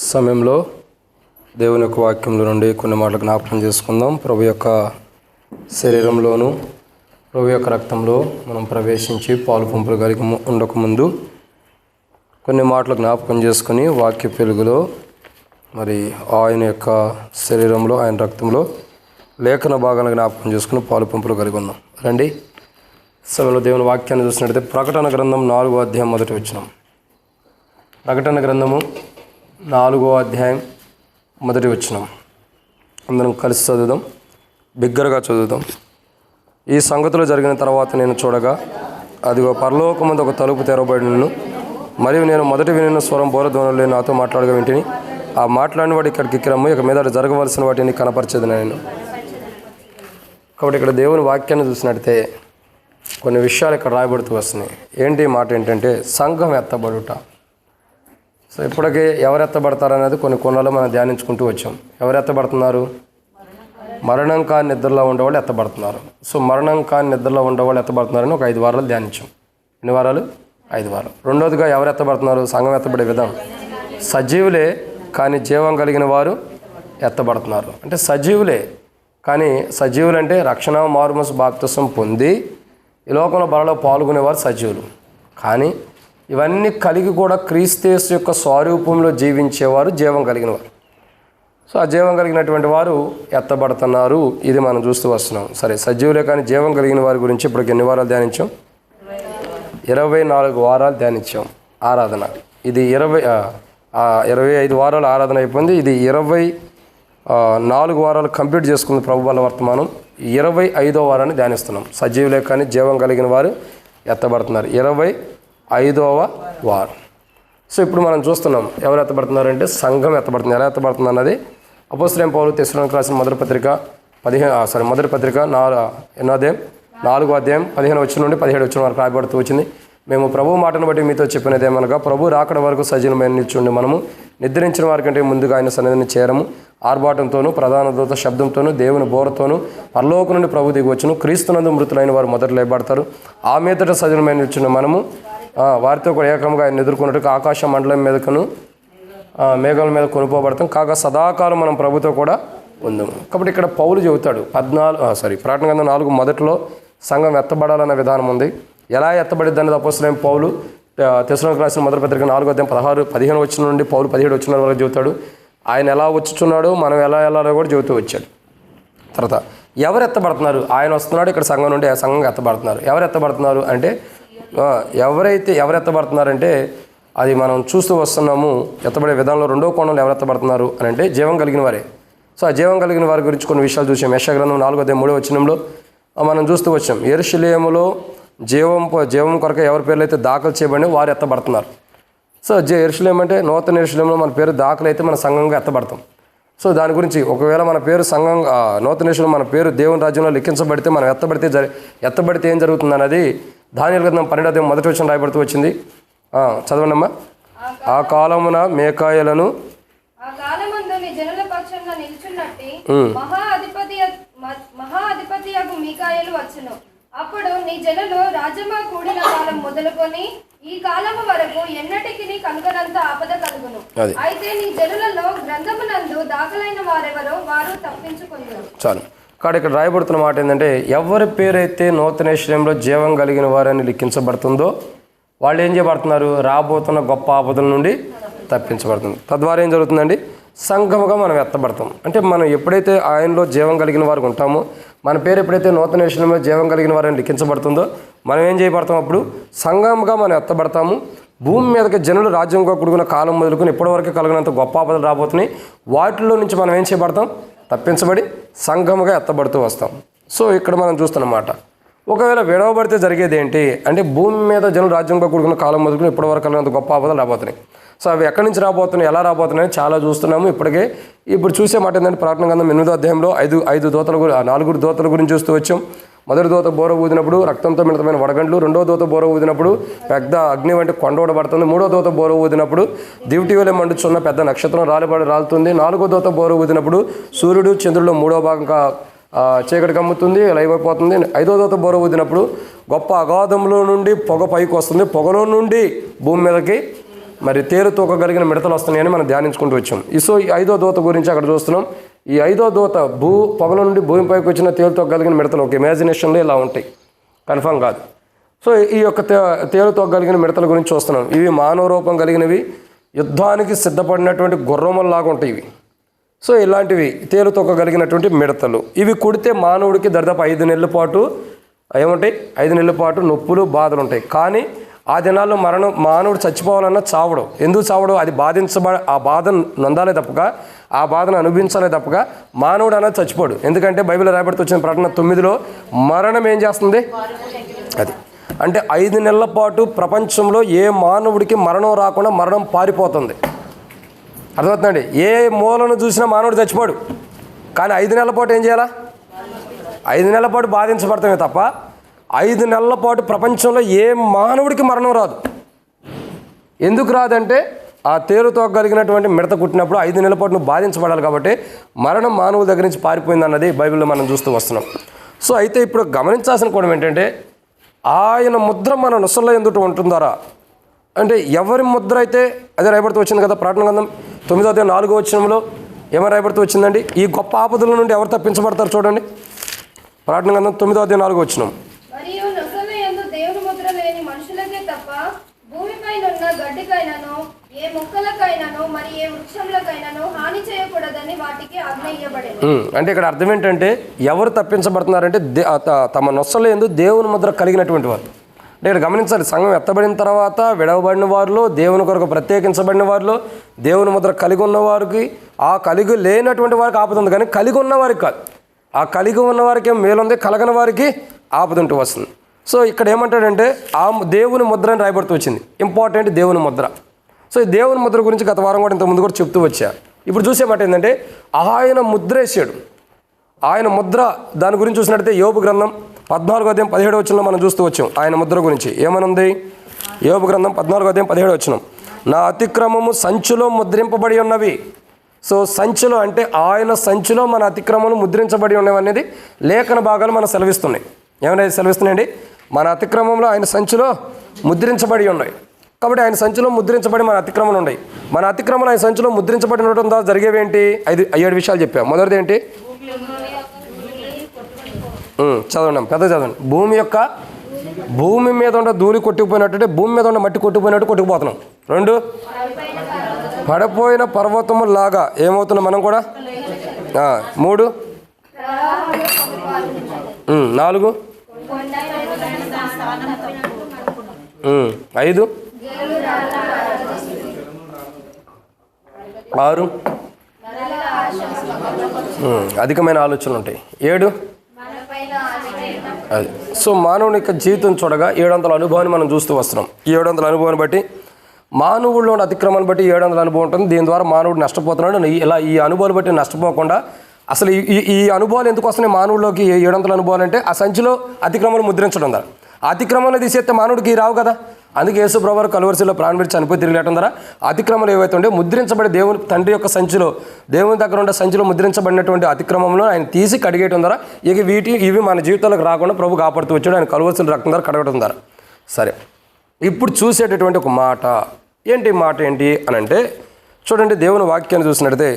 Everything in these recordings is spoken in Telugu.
సమయంలో దేవుని యొక్క వాక్యంలో నుండి కొన్ని మాటలు జ్ఞాపకం చేసుకుందాం. ప్రభు యొక్క శరీరంలోను ప్రభు యొక్క రక్తంలో మనం ప్రవేశించి పాలు పంపులు కలిగి ఉండకముందు కొన్ని మాటలు జ్ఞాపకం చేసుకుని వాక్య వెలుగులో మరి ఆయన యొక్క శరీరంలో ఆయన రక్తంలో లేఖన భాగాలను జ్ఞాపకం చేసుకుని పాలు పంపులు కలిగి ఉన్నాం. రండి. సమయంలో దేవుని వాక్యాన్ని చూసినట్లయితే ప్రకటన గ్రంథం 4వ అధ్యాయం మొదటి వచనం. ప్రకటన గ్రంథము 4వ అధ్యాయం మొదటి వచనం. అందరం కలిసి చదువుదాం, బిగ్గరగా చదువుదాం. ఈ సంగతులు జరిగిన తర్వాత నేను చూడగా అదిగో పరలోకమందు ఒక తలుపు తెరవబడినను, మరియు నేను మొదటి వినిన స్వరం బోరధ్వనులే నాతో మాట్లాడగా వింటిని. ఆ మాట్లాడిన వాడు ఇక్కడికి రమ్ము, ఇక మీద జరగవలసిన వాటిని కనపరిచేది నేను. కాబట్టి ఇక్కడ దేవుని వాక్యాన్ని చూసినట్లయితే కొన్ని విషయాలు ఇక్కడ రాయబడుతూ వస్తున్నాయి. ఏంటి మాట ఏంటంటే సంఘం ఎత్తబడుట. సో ఇప్పటికీ ఎవరు ఎత్తబడతారనేది కొన్ని కొన్నాళ్ళు మనం ధ్యానించుకుంటూ వచ్చాం. ఎవరు ఎత్తబడుతున్నారు? మరణం కాని నిద్రలో ఉండేవాళ్ళు ఎత్తబడుతున్నారు. సో మరణం కాని నిద్రలో ఉండేవాళ్ళు ఎత్తబడుతున్నారని ఒక 5 వారాలు ధ్యానించాం. ఎన్ని వారాలు? 5 వారాలు. రెండోదిగా ఎవరు ఎత్తబడుతున్నారు? సంఘం ఎత్తబడే విధానం. సజీవులే కానీ జీవం కలిగిన వారు ఎత్తబడుతున్నారు. అంటే సజీవులే కానీ సజీవులు అంటే రక్షణ మారుమనసు బాప్తిసం పొంది ఈ లోకంలో బలలో పాల్గొనేవారు సజీవులు. కానీ ఇవన్నీ కలిగి కూడా క్రీస్తు యొక్క స్వరూపంలో జీవించేవారు జీవం కలిగిన వారు. సో ఆ జీవం కలిగినటువంటి వారు ఎత్తబడుతున్నారు. ఇది మనం చూస్తూ వస్తున్నాం. సరే, సజీవులే కానీ జీవం కలిగిన వారి గురించి ఇప్పటికి ఎన్ని వారాలు ధ్యానించాం? 24 వారాలు ధ్యానించాం. ఆరాధన ఇది 25 వారాలు ఆరాధన అయిపోయింది. ఇది 24 వారాలు కంప్లీట్ చేసుకుంది ప్రభు వల్ల వర్తమానం. 25వ వారాన్ని ధ్యానిస్తున్నాం. సజీవులే కానీ జీవం కలిగిన వారు ఎత్తబడుతున్నారు. 25వ వారం. సో ఇప్పుడు మనం చూస్తున్నాం ఎవరు ఎత్తబడుతున్నారంటే సంఘం ఎత్తబడుతుంది. ఎలా ఎత్తబడుతుంది అన్నది అపోస్తలుడైన పౌలు తెస్సలోనికీయులకు రాసిన మొదటి పత్రిక 4వ అధ్యాయం 15 వచనం నుండి 17 వచనం వరకు రాయబడుతూ వచ్చింది. మేము ప్రభు మాటను బట్టి మీతో చెప్పినదేమనగా, ప్రభు రాకడ వరకు సజీవమైన నిల్చుండి మనము నిద్రించిన వారి కంటే ముందుగా ఆయన సన్నిధిని చేరము. ఆర్భాటంతోనూ ప్రధాన దూత శబ్దంతోనూ దేవుని బోరతోనూ పరలోకం నుండి ప్రభు దిగి వచ్చును. క్రీస్తునందు మృతులైన వారు మొదట లేబడతారు. ఆ మీదట సజీవమైన నిల్చుండి మనము వారితో కూడా ఏకంగా ఆయన ఎదుర్కొన్నట్టుగా ఆకాశ మండలం మీదకును మేఘాల మీద కొనుక్కోబడతాం. కాగా సదాకాలం మనం ప్రభుతో కూడా ఉందాము. కాబట్టి ఇక్కడ పౌలు చెబుతాడు ప్రకటన గ్రంథం 4 మొదట్లో సంఘం ఎత్తబడాలన్న విధానం ఉంది. ఎలా ఎత్తబడిద్ది అనేది అపోస్తలుడైన పౌలు తెస్సలోనికీయులకు రాసిన మొదటి పత్రిక 4వ అధ్యాయం 15 వచనం నుండి పౌలు 17 వచనం వరకు చెబుతాడు. ఆయన ఎలా వచ్చుచున్నాడు, మనం ఎలా వెళ్ళాలో కూడా చెబుతూ వచ్చాడు. తర్వాత ఎవరు ఎత్తబడుతున్నారు? ఆయన వస్తున్నాడు, ఇక్కడ సంఘం నుండి సంఘం ఎత్తబడుతున్నారు. ఎవరు ఎత్తబడుతున్నారు అంటే ఎవరు ఎత్తబడుతున్నారంటే అది మనం చూస్తూ వస్తున్నాము. ఎత్తబడే విధానంలో 2వ కోణంలో ఎవరు ఎత్తబడుతున్నారు అని అంటే జీవం కలిగిన వారే. సో ఆ జీవం కలిగిన వారి గురించి కొన్ని విషయాలు చూసాం. యెషయా గ్రంథం 4వ అధ్యాయం 3వ వచనంలో మనం చూస్తూ వచ్చాం. యెరూషలేములో జీవం కొరకు ఎవరి పేర్లు అయితే దాఖలు చేయబడి వారు ఎత్తబడుతున్నారు. సో యెరూషలేము అంటే నూతన యెరూషలేములో మన పేరు దాఖలు అయితే మన సంఘంగా ఎత్తబడతాం. సో దాని గురించి ఒకవేళ మన పేరు సంఘం నూతన యెరూషలేము మన పేరు దేవుని రాజ్యంలో లిఖించబడితే మనం ఎత్తబడితే ఏం జరుగుతుంది అన్నది దానియేలు గ్రంథం 12వ అధ్యాయం మొదటి వచనం రాయబడుతూ వచ్చింది. చదవండమ్మా. ఆ కాలమున మేకాయలను అప్పుడు నీ జనులు రాజమా కూడిన కాలం మొదలుకొని ఈ కాలము వరకు ఎన్నటికి కనుగొనంత ఆపద కలుగును. అయితే నీ జనులలో గ్రంథమునందు దాఖలైన వారెవరో వారు తప్పించుకుంటారు. చాలు. కాబట్టి ఇక్కడ రాయబడుతున్న మాట ఏంటంటే ఎవరి పేరైతే నూతన యెరూషలేములో జీవం కలిగిన వారని లిఖించబడుతుందో వాళ్ళు ఏం చేయబడుతున్నారు? రాబోతున్న గొప్ప ఆపదల నుండి తప్పించబడుతుంది. తద్వారా ఏం జరుగుతుందండి? సంఘముగా మనం ఎత్తబడతాం. అంటే మనం ఎప్పుడైతే ఆయనలో జీవం కలిగిన వారికి ఉంటామో, మన పేరు ఎప్పుడైతే నూతన యెరూషలేములో జీవం కలిగిన వారని లిఖించబడుతుందో మనం ఏం చేయబడతాం? అప్పుడు సంఘముగా మనం ఎత్తబడతాము. భూమి మీదకి జనులు రాజ్యంగా కూడుకున్న కాలం మొదలుకొని ఇప్పటివరకు కలిగినంత గొప్ప ఆపదలు రాబోతున్నాయి. వాటిలో నుంచి మనం ఏం చేయబడతాం? తప్పించబడి సంఘముగా ఎత్తబడుతూ వస్తాం. సో ఇక్కడ మనం చూస్తున్నమాట. ఒకవేళ విడవబడితే జరిగేది ఏంటి అంటే భూమి మీద జనులు రాజ్యంగా కూడుకున్న కాలం మొదలుకొని ఇప్పటివరకు కలిగినంత గొప్ప ఆపదలు రాబోతున్నాయి. సో అవి ఎక్కడి నుంచి రాబోతున్నాయి, ఎలా రాబోతున్నాయి చాలా చూస్తున్నాము. ఇప్పుడు చూసే మాట ఏంటంటే ప్రకటన గ్రంథం 8వ అధ్యాయంలో 4 దూతల గురించి చూస్తూ వచ్చాం. మొదటి దూత బోర ఊదినప్పుడు రక్తంతో మిళితమైన వడగండ్లు, 2వ దూత బోర ఊదినప్పుడు పెద్ద అగ్ని వంటి కొండబడుతుంది, 3వ దూత బోర ఊదినప్పుడు దివిటీవలే మండుచున్న పెద్ద నక్షత్రం రాలుతుంది, 4వ దూత బోర ఊదినప్పుడు సూర్యుడు చంద్రుడు 3వ భాగంగా చీకటి కమ్ముతుంది, లైవైపోతుంది. 5వ దూత బోర ఊదినప్పుడు గొప్ప అగాధంలో నుండి పొగ పైకి వస్తుంది, పొగలో నుండి భూమి మీదకి మరి తేలు తూకగలిగిన మిడతలు వస్తున్నాయని మనం ధ్యానించుకుంటూ వచ్చాం. సో ఈ 5వ దూత గురించి అక్కడ చూస్తున్నాం. ఈ 5వ దూత పొగల నుండి భూమిపైకి వచ్చిన తేలు తూకగలిగిన మిడతలు ఒక ఇమాజినేషన్లో ఇలా ఉంటాయి, కన్ఫర్మ్ కాదు. సో ఈ యొక్క తేలు తూకగలిగిన మిడతల గురించి చూస్తున్నాం. ఇవి మానవ రూపం కలిగినవి, యుద్ధానికి సిద్ధపడినటువంటి గుర్రముల్లాగా ఉంటాయి ఇవి. సో ఇలాంటివి తేలు తొక్కగలిగినటువంటి మిడతలు. ఇవి కుడితే మానవుడికి దాదాపు 5 నెలల పాటు ఏముంటాయి, 5 నెలల పాటు నొప్పులు బాధలు ఉంటాయి. కానీ ఆ దినాల్లో మానవుడు చచ్చిపోవాలన్నా చావడం. ఎందుకు చావడం? అది ఆ బాధను నొందాలే తప్పక, ఆ బాధను అనుభవించాలే తప్పక మానవుడు అనేది చచ్చిపోడు. ఎందుకంటే బైబిల్ రాయబడుతూ వచ్చిన ప్రకటన 9లో మరణం ఏం చేస్తుంది? అది అంటే 5 నెలల పాటు ప్రపంచంలో ఏ మానవుడికి మరణం రాకుండా మరణం పారిపోతుంది. అర్థమవుతుందండి? ఏ మూలను చూసినా మానవుడు చచ్చిపోడు. కానీ 5 నెలల పాటు ఏం చేయాలా? 5 నెలల పాటు బాధించబడతామే తప్ప 5 నెలల పాటు ప్రపంచంలో ఏ మానవుడికి మరణం రాదు. ఎందుకు రాదంటే ఆ తేలుతో కలిగినటువంటి మిడత కుట్టినప్పుడు 5 నెలల పాటు నువ్వు బాధించబడాలి. కాబట్టి మరణం మానవుల దగ్గర నుంచి పారిపోయింది అన్నది బైబిల్లో మనం చూస్తూ వస్తున్నాం. సో అయితే ఇప్పుడు గమనించాల్సిన కోణం ఏంటంటే, ఆయన ముద్ర మన నొసల్లో ఎందుకు ఉంటుందారా అంటే, ఎవరి ముద్ర అయితే అదే రాయబడుతూ వచ్చింది కదా. ప్రకటన గ్రంథం 9:4 వచనంలో ఏమని రాయబడుతూ వచ్చిందండి? ఈ గొప్ప ఆపదల నుండి ఎవరు తప్పించబడతారు చూడండి. ప్రకటన గ్రంథం 9:4 వచనం. మరియు నొసలు యందు దేవుని ముద్ర లేని మనుషులకే తప్ప భూమిపైన ఉన్న గడ్డికైనను ఏ మొక్కలకైనను మరి ఏ వృక్షములకైనను హాని చేయకూడదని వాటికి ఆజ్ఞ ఇయ్యబడింది. అంటే ఇక్కడ అర్థం ఏంటంటే, ఎవరు తప్పించబడుతున్నారంటే తమ నొసలు యందు దేవుని ముద్ర కలిగినటువంటి వారు. అంటే ఇక్కడ గమనించాలి, సంఘం ఎత్తబడిన తర్వాత విడవబడిన వారిలో, దేవుని కొరకు ప్రత్యేకించబడిన వారిలో, దేవుని ముద్ర కలిగి ఉన్న వారికి, ఆ కలిగి లేనటువంటి వారికి ఆపద ఉంది. కానీ కలిగి ఉన్న వారికి కాదు. ఆ కలిగి ఉన్న వారికి ఏం మేలుంది, కలగని వారికి ఆపద ఉంటూ వస్తుంది. సో ఇక్కడ ఏమంటాడంటే, ఆ దేవుని ముద్ర అని రాయబడుతూ వచ్చింది. ఇంపార్టెంట్ దేవుని ముద్ర. సో ఈ దేవుని ముద్ర గురించి గత వారం కూడా ఇంతకుముందు కూడా చెప్తూ వచ్చా. ఇప్పుడు చూసేమాట ఏంటంటే, ఆయన ముద్ర వేసాడు. ఆయన ముద్ర దాని గురించి చూసినట్టయితే యోబు గ్రంథం 14:17 మనం చూస్తూ వచ్చాం. ఆయన ముద్ర గురించి ఏమనుంది? యోబు గ్రంథం 14:17 నా అతిక్రమము సంచిలో ముద్రింపబడి ఉన్నవి. సో సంచిలో అంటే ఆయన సంచిలో మన అతిక్రమములు ముద్రించబడి ఉన్నవి అనేది లేఖన భాగాలు మనం సెలవిస్తున్నాయి. ఏమైనా సెలవిస్తున్నాయండి? మన అతిక్రమంలో ఆయన సంచిలో ముద్రించబడి ఉన్నాయి. కాబట్టి ఆయన సంచిలో ముద్రించబడి మన అతిక్రమలు ఉన్నాయి. మన అతిక్రమలు ఆయన సంచిలో ముద్రించబడి ఉండటం ద్వారా జరిగేవేంటి? 7 విషయాలు చెప్పాం. మొదటిది ఏంటి? చదవండి, పెద్ద చదవండి. భూమి మీద ఉన్న ధూళి కొట్టుకుపోయినట్టు, భూమి మీద ఉన్న మట్టి కొట్టుకుపోయినట్టు కొట్టుకుపోతున్నాం. 2 పడిపోయిన పర్వతము లాగా ఏమవుతున్నాం మనం కూడా. 3 4 5 6 అధికమైన ఆలోచనలు ఉంటాయి. 7 అది. సో మానవుని యొక్క జీవితం చూడగా 700 అనుభవాన్ని మనం చూస్తూ వస్తున్నాం. ఈ 700 అనుభవాన్ని బట్టి, మానవుల్లో ఉన్న అతిక్రమాన్ని బట్టి 700 అనుభవం ఉంటుంది. దీని ద్వారా మానవుడు నష్టపోతున్నాడు. ఇలా ఈ అనుభవాలు బట్టి నష్టపోకుండా, అసలు ఈ అనుభవాలు ఎందుకు వస్తున్నాయి మానవుల్లోకి? 700 అనుభవాలు అంటే ఆ సంచిలో అతిక్రమాలు ముద్రించడం ద్వారా. అతిక్రమాలు తీసేస్తే మానవుడికి రావు కదా. అందుకే యేసు ప్రభువు కలువరిశిలో ప్రాణం పెట్టి చనిపోయి తిరిగిలేటం ద్వారా అతిక్రమాలు ఏవైతే ఉంటే ముద్రించబడి దేవుని తండ్రి యొక్క సంచిలో, దేవుని దగ్గర ఉండే సంచిలో ముద్రించబడినటువంటి అతిక్రమంలో ఆయన తీసి కడిగేయడం ద్వారా ఇవి మన జీవితాలకు రాకుండా ప్రభు కాపాడుతూ వచ్చాడు. ఆయన కలువరిశిల రక్తం ద్వారా కడగడం ద్వారా. సరే, ఇప్పుడు చూసేటటువంటి ఒక మాట ఏంటి? మాట ఏంటి అని అంటే, చూడండి, దేవుని వాక్యాన్ని చూసినట్టయితే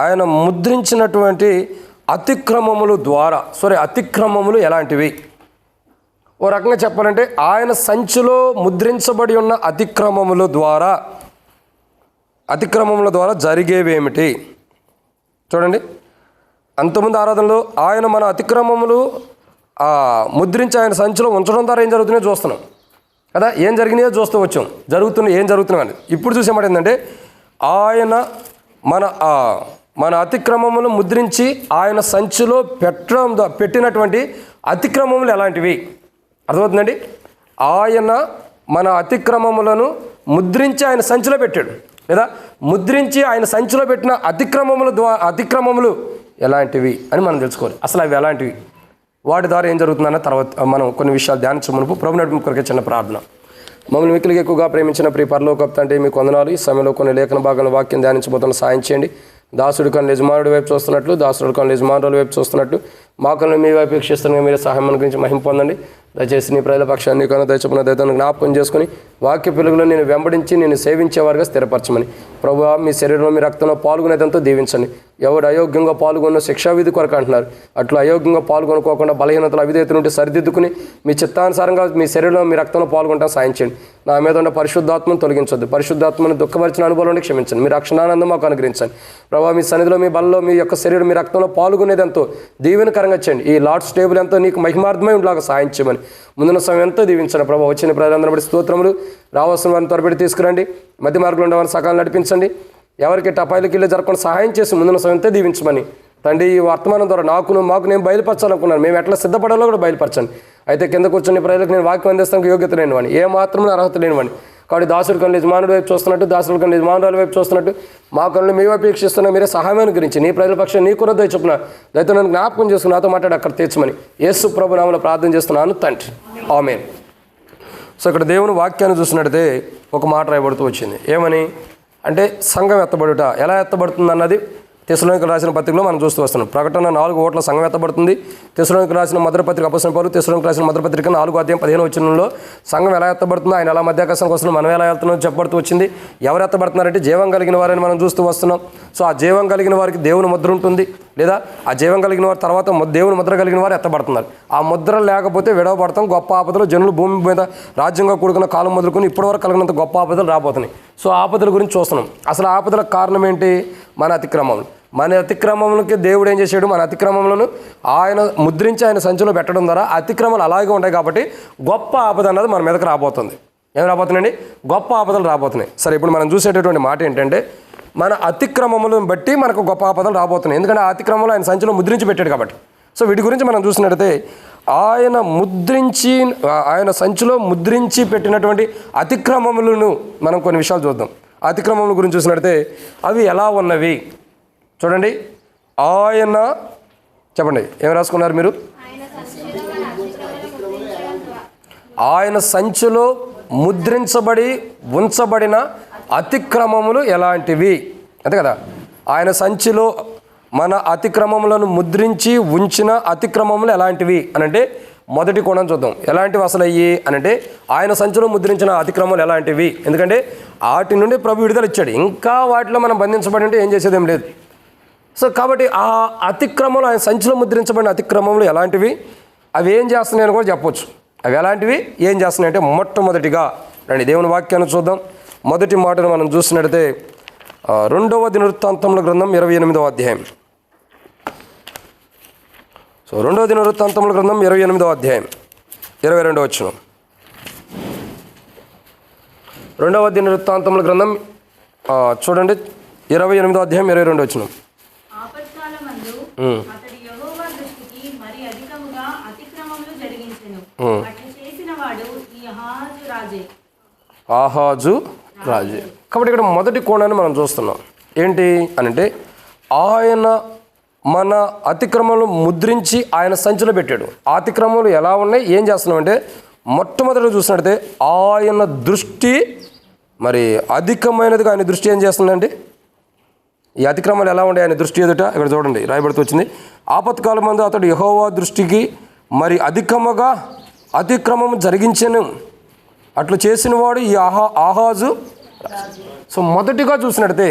ఆయన ముద్రించినటువంటి అతిక్రమములు ఎలాంటివి? ఓ రకంగా చెప్పాలంటే, ఆయన సంచిలో ముద్రించబడి ఉన్న అతిక్రమముల ద్వారా జరిగేవేమిటి? చూడండి, అంతకుముందు ఆరాధనలో ఆయన మన అతిక్రమములు ముద్రించి ఆయన సంచిలో ఉంచడం ద్వారా ఏం జరుగుతున్నాయో చూస్తున్నాం కదా. ఏం జరిగినాయో చూస్తూ వచ్చాం. ఏం జరుగుతున్నాయి. ఇప్పుడు చూసేమాట ఏంటంటే, ఆయన మన అతిక్రమములు ముద్రించి ఆయన సంచిలో పెట్టినటువంటి అతిక్రమములు ఎలాంటివి? అర్థమవుతుందండి? ఆయన మన అతిక్రమములను ముద్రించి ఆయన సంచిలో పెట్టాడు లేదా ముద్రించి ఆయన సంచిలో పెట్టిన అతిక్రమములు ఎలాంటివి అని మనం తెలుసుకోవాలి. అసలు అవి ఎలాంటివి, వాటి ద్వారా ఏం జరుగుతుందన్న తర్వాత మనం కొన్ని విషయాలు ధ్యానించమునుపు ప్రభు నడిపింపు కొరకే చిన్న ప్రార్థన. మమ్మల్ని మిక్కిలిగా ఎక్కువగా ప్రేమించిన ప్రియ పరలోకపు తండ్రి, మీకు వందనాలు. ఈ సమయంలో కొన్ని లేఖన భాగాల వాక్యం ధ్యానించబోతున్న సాయం చేయండి. దాసుడి కన్ను యజమానుడి వైపు చూస్తున్నట్లు, దాసుడి కన్ను యజమానుల వైపు చూస్తున్నట్లు మా కన్ను మీ వైపు వీక్షిస్తున్న మీరే సహాయం గురించి మహిమ పొందండి. దయచేసి నీ ప్రజల పక్షాన్ని నీకన్నా దయచొప్పున దయతో జ్ఞాపకం చేసుకుని వాక్య పిలుగులో నేను వెంబడించి నేను సేవించేవారుగా స్థిరపరచమని ప్రభువా, మీ శరీరంలో మీ రక్తంలో పాల్గొనేదంతా దీవించండి. ఎవడు అయోగ్యంగా పాల్గొన్న శిక్షావిధి కొరకు అంటున్నారు, అట్లా అయోగ్యంగా పాల్గొనుకోకుండా బలహీనతలు అవిధేయతలు ఉంటే సరిదిద్దుకుని మీ చిత్తానుసారంగా మీ శరీరంలో మీ రక్తంలో పాల్గొంటా సాయం చేయండి. నా మీద ఉన్న పరిశుద్ధాత్మను తొలగించొద్దు, పరిశుద్ధాత్మను దుఃఖపరిచిన అనుభవాలను క్షమించండి. మీ రక్షణానందం మాకు అనుగ్రహించండి ప్రభావ. మీ సన్నిధిలో మీ బలలో మీ యొక్క శరీరం మీ రక్తంలో పాల్గొనేది ఎంతో దీవెనకరంగా చేయండి. ఈ లార్డ్స్ టేబుల్ ఎంతో నీకు మహిమార్థమై ఉండలాగా సాయం చేయమని ముందున్న సమయం ఎంతో దీవించండి ప్రభావ. వచ్చిన ప్రజలందరూ బట్టి స్తోత్రములు. రావాల్సిన వారిని త్వరపెట్టి తీసుకురండి, మధ్య మార్గంలో ఉండేవారిని సకాలం నడిపించండి. ఎవరికి టపాయిలకి ఇల్లు జరగకుండా సహాయం చేసి ముందున్న సమయంతో దీవించమని తండ్రి, ఈ వర్తమానం ద్వారా మాకు నేను బయలుపరచాలనుకున్నాను, మేము ఎట్లా సిద్ధపడాలో కూడా బయలుపరచండి. అయితే కింద కూర్చొని ప్రజలకు నేను వాక్యం అందిస్తానికి యోగ్యత లేనివాడిని, ఏ మాత్రం అర్హత లేనివాడిని. కాబట్టి దాసుడి కన్ను యజమానుడి వైపు చూస్తున్నట్టు, దాసుడి కన్ను యజమానుల వైపు చూస్తున్నట్టు మా కన్ను మీ వైపు వీక్షిస్తున్న మీరే సహాయం గురించి నీ ప్రజల పక్షం నీ కొరత చొప్పున దయతో నన్ను జ్ఞాపకం చేసుకుని నాతో మాట్లాడి అక్కడ తీర్చమని యేసు ప్రభు నామములో ప్రార్థన చేస్తున్నాను తండ్రి, ఆమేన్. సో ఇక్కడ దేవుని వాక్యాన్ని చూసినట్టయితే ఒక మాట రాయబడుతూ వచ్చింది. ఏమని అంటే సంఘం ఎత్తబడుట ఎలా ఎత్తబడుతుంది అన్నది తెస్సలోనికీయులకు రాసిన పత్రికలో మనం చూస్తూ వస్తున్నాం. ప్రకటన 4:1 సంఘం ఎత్తబడుతుంది. తెస్సలోనికీయులకు రాసిన మొదటి పత్రిక అపొస్తలుడైన పౌలు తెస్సలోనికీయులకు రాసిన మొదటి పత్రిక 4:15 సంఘం ఎలా ఎత్తబడుతుందో, ఆయన ఎలా మధ్యాకాశానికి వస్తున్నాం, మనం ఎలా వెళ్తున్నాం చెప్పబడుతూ వచ్చింది. ఎవరు ఎత్తబడుతున్నారంటే జీవం కలిగిన వారని మనం చూస్తూ వస్తున్నాం. సో ఆ జీవం కలిగిన వారికి దేవుని ముద్ర ఉంటుంది, లేదా ఆ జీవం కలిగిన వారి తర్వాత దేవుని ముద్ర కలిగిన వారు ఎత్తబడుతున్నారు. ఆ ముద్ర లేకపోతే విడవబడతాం. గొప్ప ఆపదలు జనులు భూమి మీద రాజ్యంగా కూడుకున్న కాలం మొదలుకొని ఇప్పటివరకు కలిగినంత గొప్ప ఆపదలు రాబోతున్నాయి. సో ఆపదల గురించి చూస్తున్నాం. అసలు ఆపదలకు కారణం ఏంటి? మన అతిక్రమములు. మన అతిక్రమములకి దేవుడు ఏం చేశాడు? మన అతిక్రమములను ఆయన ముద్రించి ఆయన సంచిలో పెట్టడం ద్వారా అతిక్రమాలు అలాగే ఉంటాయి. కాబట్టి గొప్ప ఆపద అన్నది మన మీదకి రాబోతుంది. ఏం రాబోతున్నాయండి? గొప్ప ఆపదలు రాబోతున్నాయి. సరే, ఇప్పుడు మనం చూసేటటువంటి మాట ఏంటంటే, మన అతిక్రమములను బట్టి మనకు గొప్ప ఆపదలు రాబోతున్నాయి. ఎందుకంటే ఆ అతిక్రమంలో ఆయన సంచిలో ముద్రించి పెట్టాడు కాబట్టి. సో వీటి గురించి మనం చూసినట్టయితే ఆయన సంచిలో ముద్రించి పెట్టినటువంటి అతిక్రమములను మనం కొన్ని విషయాలు చూద్దాం. అతిక్రమముల గురించి చూసినట్టయితే అవి ఎలా ఉన్నవి చూడండి. ఆయన చెప్పండి, ఏం రాసుకున్నారు మీరు? ఆయన సంచిలో ముద్రించబడి ఉంచబడిన అతిక్రమములు ఎలాంటివి, అంతే కదా. ఆయన సంచిలో మన అతిక్రమములను ముద్రించి ఉంచిన అతిక్రమములు ఎలాంటివి అనంటే మొదటి కోణం చూద్దాం. ఎలాంటివి అసలు అయ్యి అనంటే ఆయన సంచిలో ముద్రించిన అతిక్రమాలు ఎలాంటివి. ఎందుకంటే వాటి నుండి ప్రభు విడుదల ఇచ్చాడు. ఇంకా వాటిలో మనం బంధించబడి ఉంటే ఏం చేసేదేం లేదు. సో కాబట్టి ఆ అతిక్రమంలో ఆయన సంచిలో ముద్రించబడిన అతిక్రమములు ఎలాంటివి, అవి ఏం చేస్తున్నాయని కూడా చెప్పొచ్చు. అవి ఎలాంటివి, ఏం చేస్తున్నాయి అంటే మొట్టమొదటిగా రండి దేవుని వాక్యాన్ని చూద్దాం. మొదటి మాటను మనం చూసినట్టయితే 2వ దినవృత్తాంతముల గ్రంథం 28వ అధ్యాయం. సో 2వ దినవృత్తాంతముల గ్రంథం 28వ అధ్యాయం 22వ వచనం. 2వ దినవృత్తాంతముల గ్రంథం చూడండి 28వ అధ్యాయం 22వ వచనం. అతడు యెహోవా దృష్టికి మరి అధికముగా అతిక్రమములు జరిగించెను. అట్లా చేసిన వాడు ఈ ఆహాజు రాజే. కాబట్టి ఇక్కడ మొదటి కోణాన్ని మనం చూస్తున్నాం. ఏంటి అనంటే ఆయన మన అతిక్రమములు ముద్రించి ఆయన సంచిలో పెట్టాడు. ఆ అతిక్రమములు ఎలా ఉన్నాయి, ఏం చేస్తున్నాం అంటే మొట్టమొదటి చూసినట్టయితే ఆయన దృష్టి మరి అధికమైనదిగా ఆయన దృష్టి ఏం చేస్తుందండి. ఈ అతిక్రమాలు ఎలా ఉండే ఆయన దృష్టి ఎదుట ఇక్కడ చూడండి రాయబడుతూ వచ్చింది. ఆపత్కాలం మందు అతడు యెహోవా దృష్టికి మరి అధికముగా అతిక్రమము జరిగించెను. అట్లు చేసిన వాడు ఈ ఆహాజు. సో మొదటిగా చూసినట్టయితే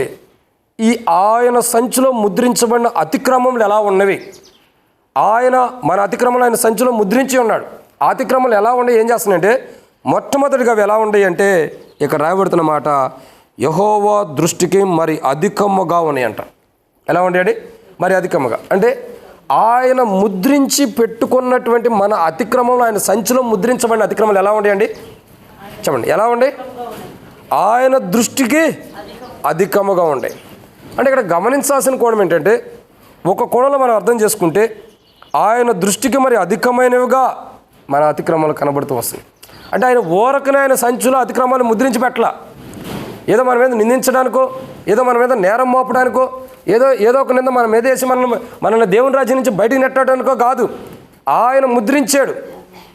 ఈ ఆయన సంచిలో ముద్రించబడిన అతిక్రమములు ఎలా ఉన్నవి, ఆయన మన అతిక్రమలు ఆయన సంచిలో ముద్రించి ఉన్నాడు. ఆ అతిక్రమలు ఎలా ఉండే, ఏం చేస్తున్నాయంటే మొట్టమొదటిగా అవి ఎలా ఉన్నాయి అంటే ఇక్కడ రాయబడుతున్న మాట యెహోవా దృష్టికి మరి అధికముగా ఉన్నాయంట. ఎలా ఉండేది? మరి అధికముగా అంటే ఆయన ముద్రించి పెట్టుకున్నటువంటి మన అతిక్రమంలో ఆయన సంచిలో ముద్రించబడిన అతిక్రమాలు ఎలా ఉండేయండి చెప్పండి. ఎలా ఉండే? ఆయన దృష్టికి అధికముగా ఉండే. అంటే ఇక్కడ గమనించాల్సిన కోణం ఏంటంటే ఒక కోణంలో మనం అర్థం చేసుకుంటే ఆయన దృష్టికి మరి అధికమైనవిగా మన అతిక్రమాలు కనబడుతూ వస్తాయి. అంటే ఆయన ఓరకనే ఆయన సంచిలో అతిక్రమాలు ముద్రించి పెట్టలా. ఏదో మన మీద నిందించడానికో, ఏదో మన మీద నేరం మోపడానికో, ఏదో ఒక నింద మన మీద వేసి మనల్ని దేవుని రాజ్యం నుంచి బయటికి నెట్టడానికో కాదు. ఆయన ముద్రించాడు.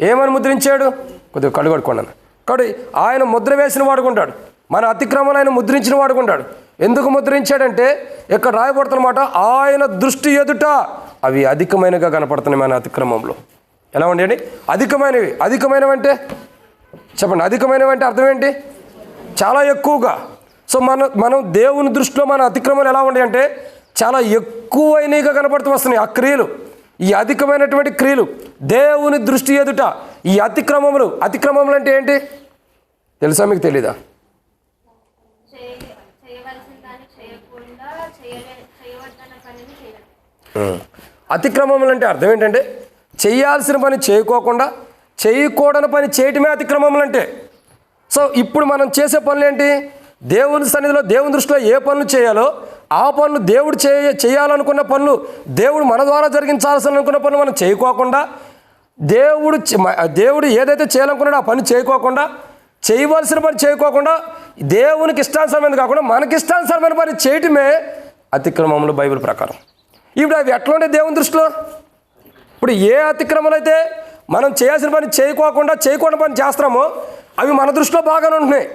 ఏమని ముద్రించాడు? కొద్దిగా కళ్ళు కడుక్కున్నాను. కాబట్టి ఆయన ముద్ర వేసిన వాడుకుంటాడు. మన అతిక్రమాలు ఆయన ముద్రించిన వాడుకుంటాడు. ఎందుకు ముద్రించాడంటే ఇక్కడ రాయబడుతున్నమాట, ఆయన దృష్టి ఎదుట అవి అధికమైనగా కనపడుతున్నాయి మన అతిక్రమంలో. ఎలా ఉండేయండి? అధికమైనవి. అధికమైనవంటే చెప్పండి, అధికమైనవంటే అర్థం ఏంటి? చాలా ఎక్కువగా. సో మనం దేవుని దృష్టిలో మన అతిక్రమాలు ఎలా ఉంటాయి అంటే చాలా ఎక్కువైనగా కనపడుతూ వస్తున్నాయి ఆ క్రియలు, ఈ అధికమైనటువంటి క్రియలు దేవుని దృష్టి ఎదుట. ఈ అతిక్రమములు అంటే ఏంటి తెలుసా మీకు? తెలీదా? అతిక్రమములు అంటే అర్థం ఏంటంటే చేయాల్సిన పని చేయకోకుండా చేయకూడని పని చేయటమే అతిక్రమములు అంటే. సో ఇప్పుడు మనం చేసే పనులు ఏంటి? దేవుని సన్నిధిలో దేవుని దృష్టిలో ఏ పనులు చేయాలో ఆ పనులు, దేవుడు చేయాలనుకున్న పనులు, దేవుడు మన ద్వారా జరిగించాల్సిన అనుకున్న పనులు మనం చేయకోకుండా, దేవుడు ఏదైతే చేయాలనుకున్నాడో ఆ పని చేయకోకుండా, చేయవలసిన పని చేయకోకుండా, దేవునికి ఇష్టానుసారమైనది కాకుండా మనకి ఇష్టానుసారమైన పని చేయటమే అతిక్రమములు బైబిల్ ప్రకారం. ఇప్పుడు అవి ఎట్లా ఉండే దేవుని దృష్టిలో? ఇప్పుడు ఏ అతిక్రమలు అయితే మనం చేయాల్సిన పని చేయకుండా పని చేస్తున్నామో అవి మన దృష్టిలో బాగానే ఉంటున్నాయి,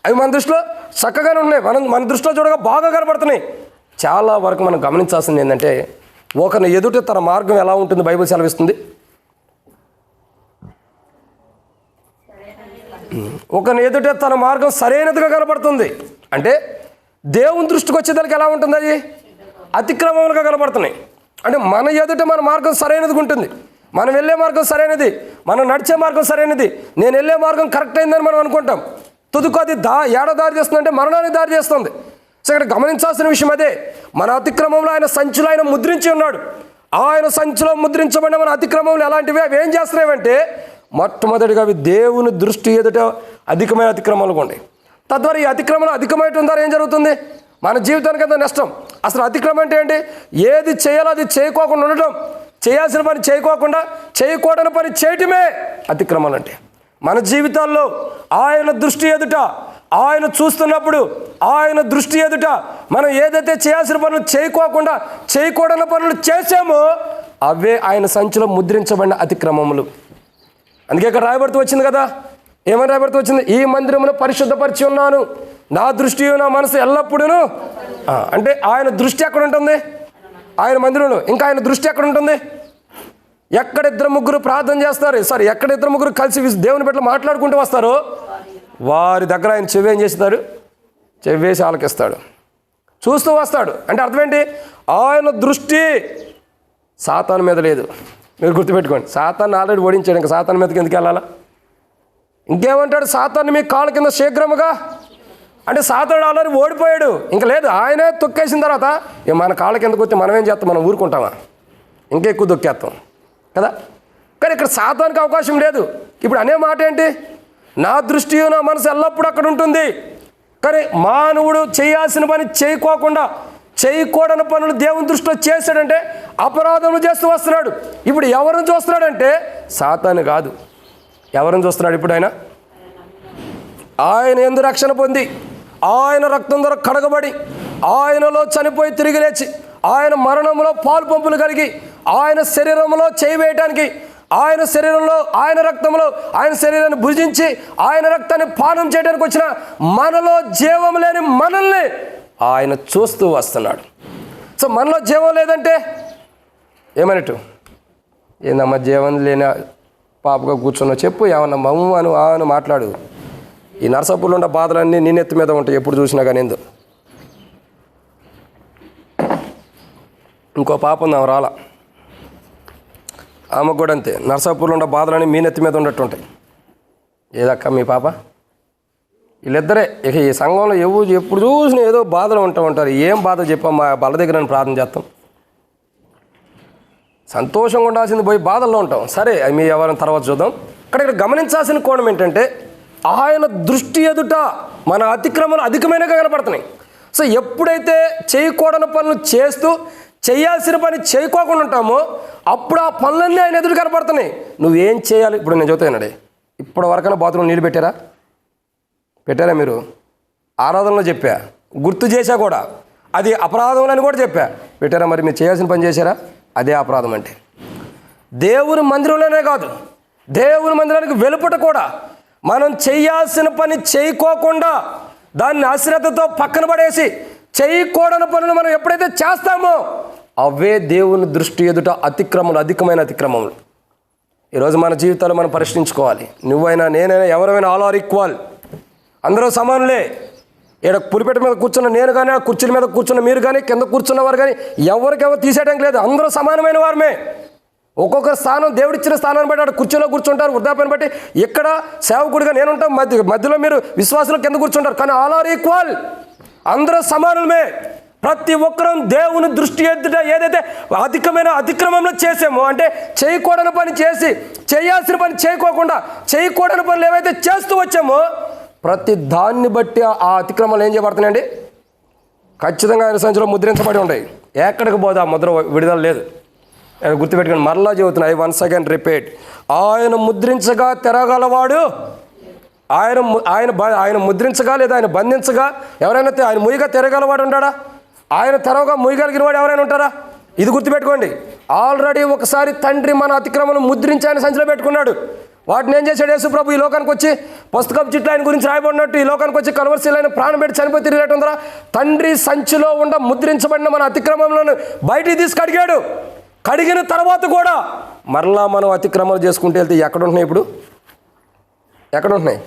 అవి మన దృష్టిలో చక్కగానే ఉన్నాయి, మన దృష్టిలో చూడగా బాగా కనపడుతున్నాయి. చాలా వరకు మనం గమనించాల్సింది ఏంటంటే ఒకరిని ఎదుట తన మార్గం ఎలా ఉంటుంది బైబిల్ సెలవిస్తుంది. ఒకరిని ఎదుట తన మార్గం సరైనదిగా కనపడుతుంది అంటే దేవుని దృష్టికి వచ్చేదానికి ఎలా ఉంటుంది? అది అతిక్రమములుగా కనపడుతున్నాయి. అంటే మన ఎదుట మన మార్గం సరైనదిగా ఉంటుంది, మనం వెళ్ళే మార్గం సరైనది, మనం నడిచే మార్గం సరైనది, నేను వెళ్ళే మార్గం కరెక్ట్ అయిందని మనం అనుకుంటాం. తుదుకు అది ఏడో దారి చేస్తుందంటే మరణానికి దారి చేస్తుంది. సో ఇక్కడ గమనించాల్సిన విషయం అదే. మన అతిక్రమంలో ఆయన సంచులు ఆయన ముద్రించి ఉన్నాడు. ఆయన సంచిలో ముద్రించబడిన మన అతిక్రమములు ఎలాంటివి? అవి ఏం చేస్తున్నాయంటే మొట్టమొదటిగా అవి దేవుని దృష్టి ఎదుట అధికమైన అతిక్రమాలు ఉన్నాయి. తద్వారా ఈ అతిక్రమణలు అధికమైన ద్వారా ఏం జరుగుతుంది? మన జీవితానికి అంత నష్టం. అసలు అతిక్రమం అంటే ఏంటి? ఏది చేయాలో అది చేయకోకుండా ఉండటం, చేయాల్సిన పని చేయకోకుండా చేయకూడని పని చేయటమే అతిక్రమాలు అంటే. మన జీవితాల్లో ఆయన దృష్టి ఎదుట, ఆయన చూస్తున్నప్పుడు ఆయన దృష్టి ఎదుట మనం ఏదైతే చేయాల్సిన పనులు చేయకోకుండా చేయకూడని పనులు చేసామో అవే ఆయన సంచిలో ముద్రించబడిన అతిక్రమములు. అందుకే ఇక్కడ రాయబడుతూ వచ్చింది కదా, ఏమని రాయబడుతూ వచ్చింది? ఈ మందిరమును పరిశుద్ధపరిచి ఉన్నాను, నా దృష్టి నా మనసు ఎల్లప్పుడూ. అంటే ఆయన దృష్టి ఎక్కడ ఉంటుంది? ఆయన మందిరంలో. ఇంకా ఆయన దృష్టి ఎక్కడ ఉంటుంది? ఎక్కడ ఇద్దరు ముగ్గురు ప్రార్థన చేస్తారు, ఎక్కడ ఇద్దరు ముగ్గురు కలిసి దేవుని బిడ్డలు మాట్లాడుకుంటూ వస్తారో వారి దగ్గర ఆయన చెవి ఏం చేస్తారు? చెవేసి ఆలకిస్తాడు, చూస్తూ వస్తాడు. అంటే అర్థం ఏంటి? ఆయన దృష్టి సాతాను మీద లేదు. మీరు గుర్తుపెట్టుకోండి, సాతాన్ని ఆల్రెడీ ఓడించాడు, ఇంకా సాతాను మీదకి ఎందుకు వెళ్ళాలా? ఇంకేమంటాడు? సాతాన్ని మీ కాళ్ళ కింద శీఘ్రముగా. అంటే సాతాను ఆల్రెడీ ఓడిపోయాడు, ఇంకా లేదు. ఆయనే తొక్కేసిన తర్వాత మన కాళ్ళ కిందకు వస్తే మనం ఏం చేస్తాం? మనం ఊరుకుంటామా? ఇంకా ఎక్కువ తొక్కేస్తాం కదా. కానీ ఇక్కడ సాతానికి అవకాశం లేదు. ఇప్పుడు అనే మాట ఏంటి? నా దృష్టి నా మనసు ఎల్లప్పుడూ అక్కడ ఉంటుంది. కానీ మానవుడు చేయాల్సిన పని చేయకోకుండా చేయకూడని పనులు దేవుని దృష్టిలో చేశాడంటే అపరాధములు చేస్తూ వస్తున్నాడు. ఇప్పుడు ఎవరిని చూస్తున్నాడంటే సాతాను కాదు. ఎవరిని చూస్తున్నాడు ఇప్పుడు? ఆయన యందు రక్షణ పొంది, ఆయన రక్తం ద్వారా కడగబడి, ఆయనలో చనిపోయి తిరిగి లేచి, ఆయన మరణంలో పాలు పంపులు కలిగి, ఆయన శరీరంలో చేయి వేయటానికి, ఆయన శరీరంలో ఆయన రక్తంలో ఆయన శరీరాన్ని భుజించి ఆయన రక్తాన్ని పానం చేయడానికి వచ్చిన మనలో జీవం లేని మనల్ని ఆయన చూస్తూ వస్తున్నాడు. సో మనలో జీవం లేదంటే ఏమన్నట్టు? ఏందమ్మా జీవం లేని పాపగా కూర్చున్నా చెప్పు, ఏమన్నా మమ్ము అని మాట్లాడు. ఈ నరసపుల్లో ఉన్న బాధలన్నీ నీ నెత్తి మీద ఉంటాయి ఎప్పుడు చూసినా కానీ. ఎందు ఇంకో పాప ఉంది, ఆమె రాలా, ఆమెకు కూడా అంతే. నరసాపూర్లో ఉన్న బాధలన్నీ మీ నెత్తి మీద ఉన్నట్టుంటాయి. ఏదక్క మీ పాప? వీళ్ళిద్దరే. ఇక ఈ సంఘంలో ఎప్పుడు చూసినా ఏదో బాధలు ఉంటారు. ఏం బాధ చెప్పమ్మా, బల దగ్గర నన్ను ప్రార్థన చేస్తాం. సంతోషంగా ఉండాల్సింది పోయి బాధల్లో ఉంటాం. సరే, అది మీ ఎవరైనా తర్వాత చూద్దాం. ఇక్కడ గమనించాల్సిన కోణం ఏంటంటే ఆయన దృష్టి ఎదుట మన అతిక్రమలు అధికమైనగా కనపడుతున్నాయి. సో ఎప్పుడైతే చేయకూడని పనులు చేస్తూ చేయాల్సిన పని చేయకోకుండా ఉంటామో అప్పుడు ఆ పనులన్నీ ఆయన ఎదురు కనపడుతున్నాయి. నువ్వేం చేయాలి? ఇప్పుడు నేను చెబుతానండి, ఇప్పటి వరకైనా బాత్రూమ్ నీళ్ళు పెట్టారా మీరు? ఆరాధనలో చెప్పా, గుర్తు చేశా కూడా, అది అపరాధం అని కూడా చెప్పా. పెట్టారా? మరి మీరు చేయాల్సిన పని చేశారా? అదే అపరాధం అంటే. దేవుని మందిరంలోనే కాదు, దేవుని మందిరానికి వెలుపట కూడా మనం చేయాల్సిన పని చేయకోకుండా దాన్ని అశ్రద్ధతో పక్కన పడేసి చేయకూడని పనులు మనం ఎప్పుడైతే చేస్తామో అవే దేవుని దృష్టి ఎదుట అతిక్రమములు, అధికమైన అతిక్రమములు. ఈరోజు మన జీవితాలు మనం పరిశీలించుకోవాలి. నువ్వైనా నేనైనా ఎవరైనా ఆల్ ఆర్ ఈక్వల్, అందరూ సమానులే. ఇక్కడ పులిపెట్ట మీద కూర్చున్న నేను కానీ, ఆ కుర్చీల మీద కూర్చున్న మీరు కానీ, కింద కూర్చున్నవారు కానీ ఎవరికెవరు తీసేయడానికి లేదు. అందరూ సమానమైన వారమే. ఒక్కొక్క స్థానం దేవుడిచ్చిన స్థానాన్ని బట్టి అక్కడ కుర్చీలో కూర్చుంటారు, వృద్ధాప్యాన్ని బట్టి. ఇక్కడ సేవకుడిగా నేనుంటాం, మధ్యలో మీరు విశ్వాసులు కింద కూర్చుంటారు. కానీ ఆల్ ఆర్ ఈక్వల్, అందరూ సమానమే. ప్రతి ఒక్కరూ దేవుని దృష్టి ఎదుట ఏదైతే అధికమైన అతిక్రమంలో చేసామో, అంటే చేయకూడని పని చేసి చేయాల్సిన పని చేయకోకుండా చేయకూడని పనులు ఏవైతే చేస్తూ వచ్చామో ప్రతి దాన్ని బట్టి ఆ అతిక్రమాలు ఏం చేయబడుతున్నాయండి? ఖచ్చితంగా ఆయన సంచిలో ముద్రించబడి ఉంటాయి. ఎక్కడికి పోదు ఆ ముద్ర విడుదల లేదు. గుర్తుపెట్టుకోండి, మరలా చెబుతున్నాయి, వన్స్ అగైన్ రిపీట్. ఆయన ముద్రించగా తెరగలవాడు, ఆయన ముద్రించగా లేదా ఆయన బంధించగా ఎవరైనా, ఆయన ముయ్యగా తెరగలవాడు ఉంటాడా? ఆయన తెరవగా ముయ్యగలిగిన వాడు ఎవరైనా ఉంటారా? ఇది గుర్తుపెట్టుకోండి. ఆల్రెడీ ఒకసారి తండ్రి మన అతిక్రమను ముద్రించి ఆయన సంచిలో పెట్టుకున్నాడు. వాటిని ఏం చేశాడు యేసు ప్రభు? ఈ లోకానికి వచ్చి పుస్తకం చిట్లు ఆయన గురించి రాయబడినట్టు ఈ లోకానికి వచ్చి కలవరిశీలు ఆయన ప్రాణం పెట్టి చనిపోయి తిరిగేట ఉందరా? తండ్రి సంచిలో ఉండ ముద్రించబడిన మన అతిక్రమంలో బయటికి తీసి కడిగాడు. కడిగిన తర్వాత కూడా మరలా మనం అతిక్రమాలు చేసుకుంటూ వెళ్తే ఎక్కడ ఉంటున్నాయి? ఇప్పుడు ఎక్కడ ఉంటున్నాయి?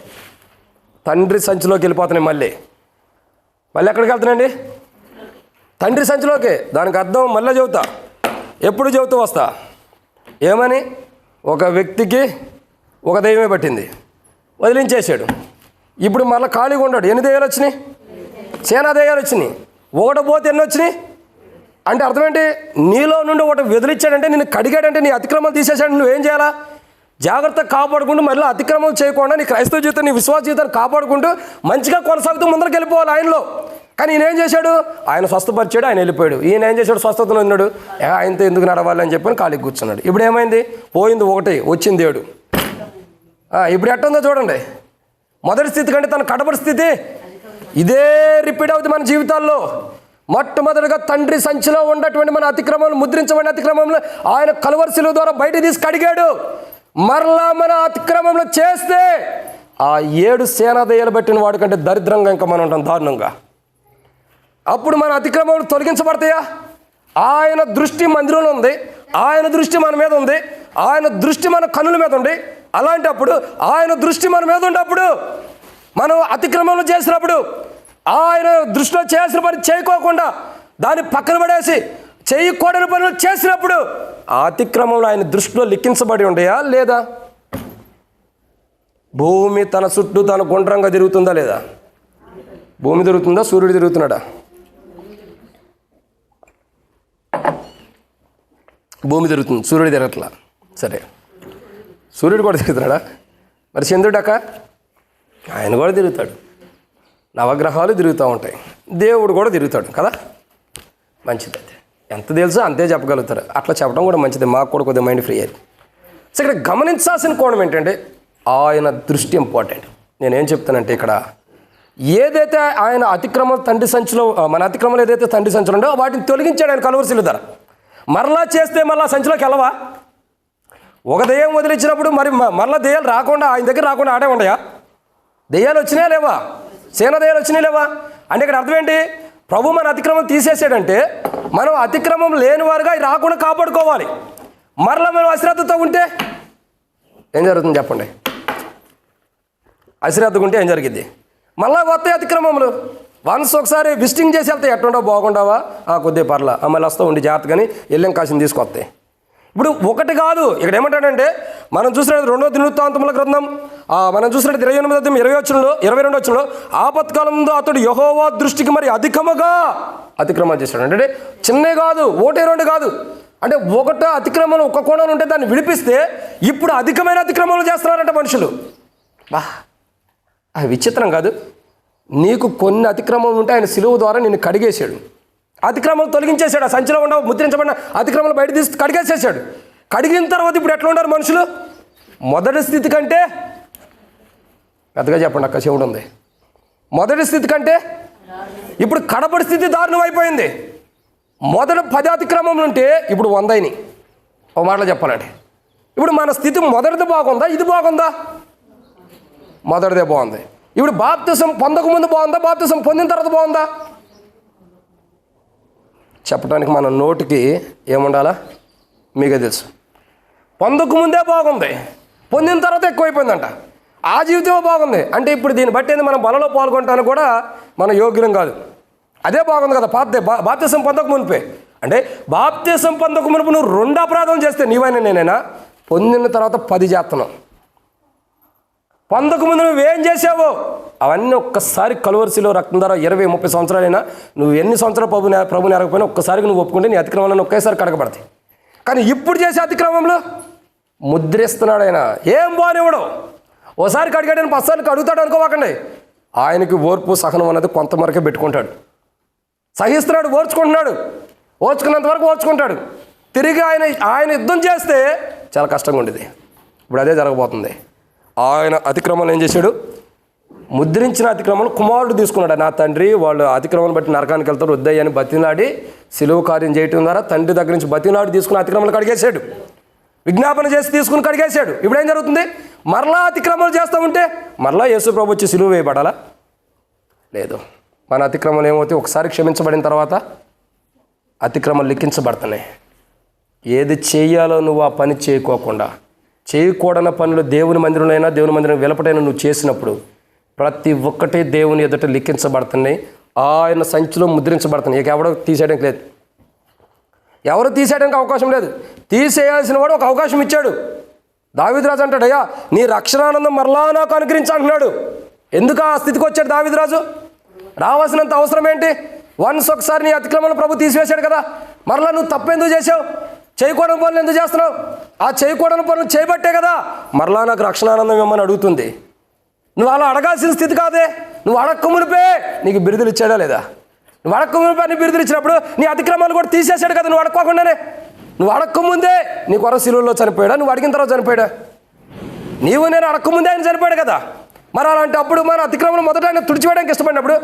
తండ్రి సంచిలోకి వెళ్ళిపోతున్నాయి. మళ్ళీ ఎక్కడికి వెళ్తున్నాయండి? తండ్రి సంచిలోకి. దానికి అర్థం మళ్ళీ చెబుతా, ఎప్పుడు చెబుతూ వస్తా. ఏమని? ఒక వ్యక్తికి ఒక దెయ్యమే పట్టింది, వదిలించేశాడు. ఇప్పుడు మళ్ళీ ఖాళీగా ఉన్నాడు. ఎన్ని దెయ్యాలు వచ్చినాయి? సేనా దెయ్యాలు వచ్చినాయి. ఒకటి పోతే ఎన్ని వచ్చినాయి అంటే అర్థం ఏంటి? నీలో నుండి ఒకటి వదిలిచ్చాడంటే, నిన్ను కడిగాడంటే, నీ అతిక్రమాలు తీసేసాడు. నువ్వేం చేయాలా? జాగ్రత్తగా కాపాడుకుంటూ మళ్ళీ అతిక్రమం చేయకుండా నీ క్రైస్తవ జీవితం, నీ విశ్వాస జీవితాన్ని కాపాడుకుంటూ మంచిగా కొనసాగుతూ ముందరికి వెళ్ళిపోవాలి ఆయనలో. కానీ ఈయన ఏం చేశాడు? ఆయన స్వస్థపరిచాడు, ఆయన వెళ్ళిపోయాడు. ఈయన ఏం చేశాడు? స్వస్థతను ఉన్నాడు, ఆయనతో ఎందుకు నడవాలి అని చెప్పని ఖాళీ కూర్చున్నాడు. ఇప్పుడు ఏమైంది? పోయింది ఒకటి, వచ్చింది 7. ఇప్పుడు ఎట్టుందో చూడండి. మొదటి స్థితి కంటే తన కడపడి స్థితి ఇదే రిపీట్ అవుతుంది మన జీవితాల్లో. మొట్టమొదటిగా తండ్రి సంచిలో ఉన్నటువంటి మన అతిక్రమంలో, ముద్రించబడిన అతిక్రమంలో ఆయన కలువరిశిలువ ద్వారా బయట తీసి కడిగాడు. మరలా మన అతిక్రమంలో చేస్తే ఆ 7 సేనాదయ్యాలు పెట్టిన వాడి కంటే దరిద్రంగా ఇంకా మనం ఉంటాం, దారుణంగా. అప్పుడు మన అతిక్రమాలు తొలగించబడతాయా? ఆయన దృష్టి మందిరంలో ఉంది, ఆయన దృష్టి మన మీద ఉంది, ఆయన దృష్టి మన కన్నుల మీద ఉంది. అలాంటప్పుడు ఆయన దృష్టి మన మీద ఉన్నప్పుడు, మనం అతిక్రమంలో చేసినప్పుడు, ఆయన దృష్టిలో చేసిన పని చేయకోకుండా దాన్ని పక్కన పడేసి చేయకూడని పనులు చేసినప్పుడు ఆ అతిక్రమంలో ఆయన దృష్టిలో లిఖించబడి ఉంటాయా లేదా? భూమి తన చుట్టూ తన గుండ్రంగా తిరుగుతుందా లేదా? భూమి తిరుగుతుందా? సూర్యుడు తిరుగుతున్నాడా? భూమి తిరుగుతుంది, సూర్యుడు తిరగట్లా. సరే, సూర్యుడు కూడా తిరుగుతున్నాడా? మరి చంద్రుడక ఆయన కూడా తిరుగుతాడు. నవగ్రహాలు తిరుగుతూ ఉంటాయి, దేవుడు కూడా తిరుగుతాడు కదా. మంచిది. అయితే ఎంత తెలుసో అంతే చెప్పగలుగుతారు. అట్లా చెప్పడం కూడా మంచిది, మాకు కూడా కొద్దిగా మైండ్ ఫ్రీ అయ్యింది. సో ఇక్కడ గమనించాల్సిన కోణం ఏంటంటే ఆయన దృష్టి ఇంపార్టెంట్. నేనేం చెప్తానంటే ఇక్కడ ఏదైతే ఆయన అతిక్రమం తండ్రి సంచిలో, మన అతిక్రమం ఏదైతే తండ్రి సంచిలో ఉండో వాటిని తొలగించాడు ఆయన కలువరిశిలువ ద్వారా. మరలా చేస్తే మళ్ళీ సంచిలోకి వెళ్ళవా? ఒక దెయ్యం వదిలించినప్పుడు మరి మరలా దెయ్యాలు రాకుండా, ఆయన దగ్గర రాకుండా ఆడే ఉండయా? దెయ్యాలు వచ్చినాయా లేవా? సేన దెయ్యాలు వచ్చినాయి లేవా? అంటే ఇక్కడ అర్థం ఏంటి? ప్రభు మన అతిక్రమం తీసేసాడంటే మనం అతిక్రమం లేని వారుగా రాకుండా కాపాడుకోవాలి. మరలా మనం అశ్రద్ధతో ఉంటే ఏం జరుగుతుంది చెప్పండి? అశ్రద్ధగా ఉంటే ఏం జరిగింది? మళ్ళీ వస్తాయి అతిక్రమములు. వన్స్ ఒకసారి విజిటింగ్ చేసి వెళ్తాయి, ఎట్టుండవు బాగుండవా, కొద్దిగా పర్లా, మళ్ళీ వస్తూ ఉండి జాగ్రత్తగాని ఎల్లెం కాసిన తీసుకొస్తాయి. ఇప్పుడు ఒకటి కాదు, ఇక్కడ ఏమంటాడంటే మనం చూసినట్టు 2వ దినవృత్తాంతముల గ్రంథం మనం చూసినట్టు 22 వచనంలో ఆపత్కాలంలో అతడు యెహోవా దృష్టికి మరి అధికముగా అతిక్రమం చేశాడు. అంటే చిన్నవి కాదు, 1-2 కాదు, అంటే ఒకటో అతిక్రమం ఒక కోణం ఉంటే దాన్ని విడిపిస్తే ఇప్పుడు అధికమైన అతిక్రమాలు చేస్తున్నారంట మనుషులు. అది విచిత్రం కాదు? నీకు కొన్ని అతిక్రమాలు ఉంటే ఆయన సిలువ ద్వారా నిన్ను కడిగేశాడు, అతిక్రమాలు తొలగించేశాడు. ఆ సంచిలో ఉన్న ముద్రించబడిన అతిక్రమాలు బయట తీసి కడిగేసేసాడు. కడిగిన తర్వాత ఇప్పుడు ఎట్లా ఉన్నారు మనుషులు? మొదటి స్థితి కంటే పెద్దగా చెప్పండి అక్క, చెవుడు ఉంది. మొదటి స్థితి కంటే ఇప్పుడు కడపడి స్థితి దారుణం అయిపోయింది. మొదట 10 అతిక్రమములు ఉంటే ఇప్పుడు 100 అయినాయి. ఒక మాటలో చెప్పాలంటే ఇప్పుడు మన స్థితి మొదటిది బాగుందా, ఇది బాగుందా? మొదటిదే బాగుంది. ఇప్పుడు బాప్తిసం పొందకముందు బాగుందా, బాప్తిసం పొందిన తర్వాత బాగుందా? చెప్పడానికి మన నోటికి ఏముండాలా మీకే తెలుసు. పొందకు ముందే బాగుంది, పొందిన తర్వాత ఎక్కువైపోయిందంట. ఆ జీవితమే బాగుంది అంటే ఇప్పుడు దీన్ని బట్టి మనం బలలో పాల్గొనడానికి కూడా మనం యోగ్యం కాదు. అదే బాగుంది కదా బాప్తిసం పొందక మునిపే. అంటే బాప్తిసం పొందక మునుపు నువ్వు 2 అపరాధం చేస్తే నీవైనా నేనైనా, పొందిన తర్వాత 10 చేస్తున్నావు. పొందక ముందు నువ్వేం చేసావో అవన్నీ ఒక్కసారి కలువరిసిలో రక్తం ద్వారా 20-30 సంవత్సరాలైనా నువ్వు ఎన్ని సంవత్సరాలు ప్రభుని ఎరగకపోయినా ఒక్కసారికి నువ్వు ఒప్పుకుంటే నీ అతిక్రమాలను ఒకేసారి కడగబడతాయి. కానీ ఇప్పుడు చేసే అతిక్రమంలో ముద్రిస్తున్నాడు ఆయన. ఏం బానివ్వడు, ఓసారి కడిగాడని 10 సార్లు అడుగుతాడు అనుకోవాకండి. ఆయనకి ఓర్పు సహనం అన్నది కొంతవరకే పెట్టుకుంటాడు. సహిస్తున్నాడు, ఓర్చుకున్నంత వరకు ఓర్చుకుంటాడు. తిరిగి ఆయన యుద్ధం చేస్తే చాలా కష్టంగా ఉండేది. ఇప్పుడు అదే జరగబోతుంది. ఆయన అతిక్రమం ఏం చేశాడు? ముద్రించిన అతిక్రమం కుమారుడు తీసుకున్నాడు. నా తండ్రి వాళ్ళు అతిక్రమం బట్టి నరకానికి వెళ్తారు వద్దయ్యని బతినాడి సిలువ కార్యం చేయటం ద్వారా తండ్రి దగ్గర నుంచి బతినాడు తీసుకుని అతిక్రమాలు కడిగేశాడు. విజ్ఞాపన చేసి తీసుకుని కడిగేశాడు. ఇప్పుడు ఏం జరుగుతుంది? మరలా అతిక్రమాలు చేస్తూ ఉంటే మరలా యేసు ప్రభు వచ్చి సిలువ వేయబడాలా? లేదు. మన అతిక్రమాలు ఏమవుతాయి? ఒకసారి క్షమించబడిన తర్వాత అతిక్రమాలు లిఖించబడుతున్నాయి. ఏది చేయాలో నువ్వు ఆ పని చేయకోకుండా, చేయకూడని పనులు దేవుని మందిరం వెలపటైనా నువ్వు చేసినప్పుడు ప్రతి ఒక్కటి దేవుని ఎదుట లిఖించబడుతున్నాయి. ఆయన సంచిలో ముద్రించబడుతున్నాయి. ఇక ఎవడో తీసేయడానికి లేదు, ఎవరు తీసేయడానికి అవకాశం లేదు. తీసేయాల్సిన వాడు ఒక అవకాశం ఇచ్చాడు. దావీదురాజు అంటాడు, అయ్యా నీ రక్షణానందం మరలా నాకు అనుగ్రహించు అంటున్నాడు. ఎందుకు ఆ స్థితికి వచ్చాడు దావీదురాజు? రావాల్సినంత అవసరం ఏంటి? ఒకసారి నీ అతిక్రమణ ప్రభు తీసివేశాడు కదా, మరలా నువ్వు తప్పెందుకు చేసావు? చేయకూడని పనులు ఎందుకు చేస్తున్నావు? ఆ చేయకూడని పనులు చేయబట్టే కదా మరలా నాకు రక్షణానందం ఇవ్వమని అడుగుతుంది. నువ్వు అలా అడగాల్సిన స్థితి కాదే. నువ్వు అడక్క మునిపే నీకు బిరుదులు ఇచ్చాడా లేదా? నువ్వు అడక్క మునిపే నీ బిరుదులు ఇచ్చినప్పుడు నీ అతిక్రమాలు కూడా తీసేశాడు కదా. నువ్వు అడక్కోకుండానే, నువ్వు అడక్కముందే నీ కొర శిలువలో చనిపోయాడా? నువ్వు అడిగిన తర్వాత చనిపోయాడా? నీవు నేను అడక్కముందే ఆయన చనిపోయాడు కదా. మరి అలాంటి అప్పుడు మన అతిక్రమం మొదట ఆయన తుడిచివేయడానికి ఇష్టపడినప్పుడు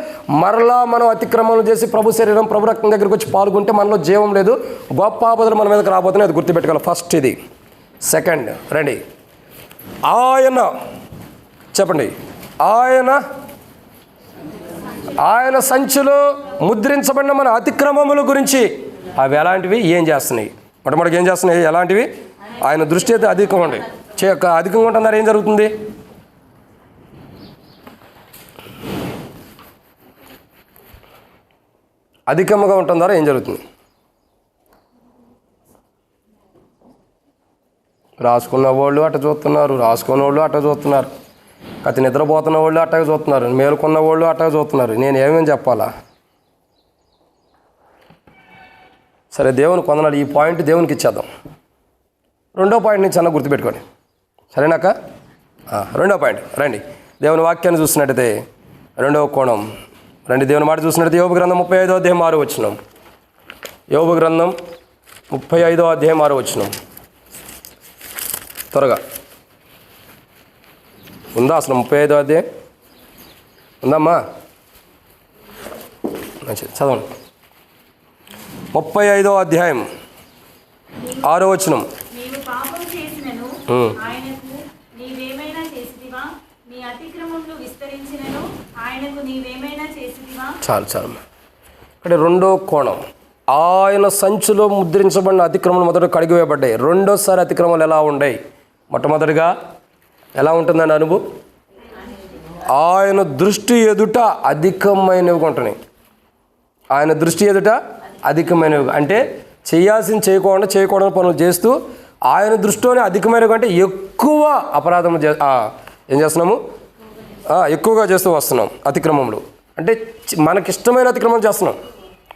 మరలా మనం అతిక్రమం చేసి ప్రభు శరీరం ప్రభు రక్తం దగ్గరికి వచ్చి పాల్గొంటే మనలో జీవం లేదు, గొప్ప ఆపదలు మన మీదకి రాబోతున్నాయి. అది గుర్తుపెట్టుకోవాలి. ఫస్ట్ ఇది. సెకండ్ రండి, ఆయన చెప్పండి, ఆయన సంచిలో ముద్రించబడిన మన అతిక్రమముల గురించి అవి ఎలాంటివి, ఏం చేస్తున్నాయి? మొట్టమొదటి ఏం చేస్తున్నాయి, ఎలాంటివి? ఆయన దృష్టి అయితే అధికంగా ఉండే అధికంగా ఉంటున్నారు. ఏం జరుగుతుంది? అధికంగా ఉంటుందారా ఏం జరుగుతుంది? రాసుకున్న వాళ్ళు అట్ట చూస్తున్నారు, రాసుకున్న వాళ్ళు అట్ట చూస్తున్నారు, కత్తి నిద్రపోతున్న వాళ్ళు అట్టగా చూస్తున్నారు, మేలుకున్న వాళ్ళు అట్టగా చూస్తున్నారు. నేను ఏమేమి చెప్పాలా? సరే, దేవుని కొందనాడు. ఈ పాయింట్ దేవునికి ఇచ్చేద్దాం. 2వ పాయింట్ నుంచి అన్న గుర్తుపెట్టుకోండి, సరేనాక? 2వ పాయింట్ రండి. దేవుని వాక్యాన్ని చూసినట్టయితే 2వ కోణం రండి. దేవుని మాట చూసినట్టయితే యోబు గ్రంథం 35వ అధ్యాయం 6వ వచనం. యోబు గ్రంథం 35వ అధ్యాయం 6వ వచనం. త్వరగా ఉందా అసలు 35వ అధ్యాయం? ఉందమ్మా? మంచిది, చదవండి. 35వ అధ్యాయం 6వ వచనం. నీవు పాపం చేసినను ఆయనకు నీవేమైనా చేసిదివా? నీ అతిక్రమములు విస్తరించినను ఆయనకు నీవేమైనా చేసిదివా? చాలు. ఇక్కడ 2వ కోణం, ఆయన సంచిలో ముద్రించబడిన అతిక్రమలు మొదట కడిగివేయబడ్డాయి. రెండోసారి అతిక్రమాలు ఎలా ఉన్నాయి? మొట్టమొదటిగా ఎలా ఉంటుందని అనుభవం? ఆయన దృష్టి ఎదుట అధికమైనవి ఉంటున్నాయి. ఆయన దృష్టి ఎదుట అధికమైనవి అంటే చేయాల్సింది చేయకూడని పనులు చేస్తూ ఆయన దృష్టిలోనే అధికమైనవి అంటే ఎక్కువ అపరాధం ఏం చేస్తున్నాము? ఎక్కువగా చేస్తూ వస్తున్నాం. అతిక్రమంలో అంటే మనకిష్టమైన అతిక్రమం చేస్తున్నాం,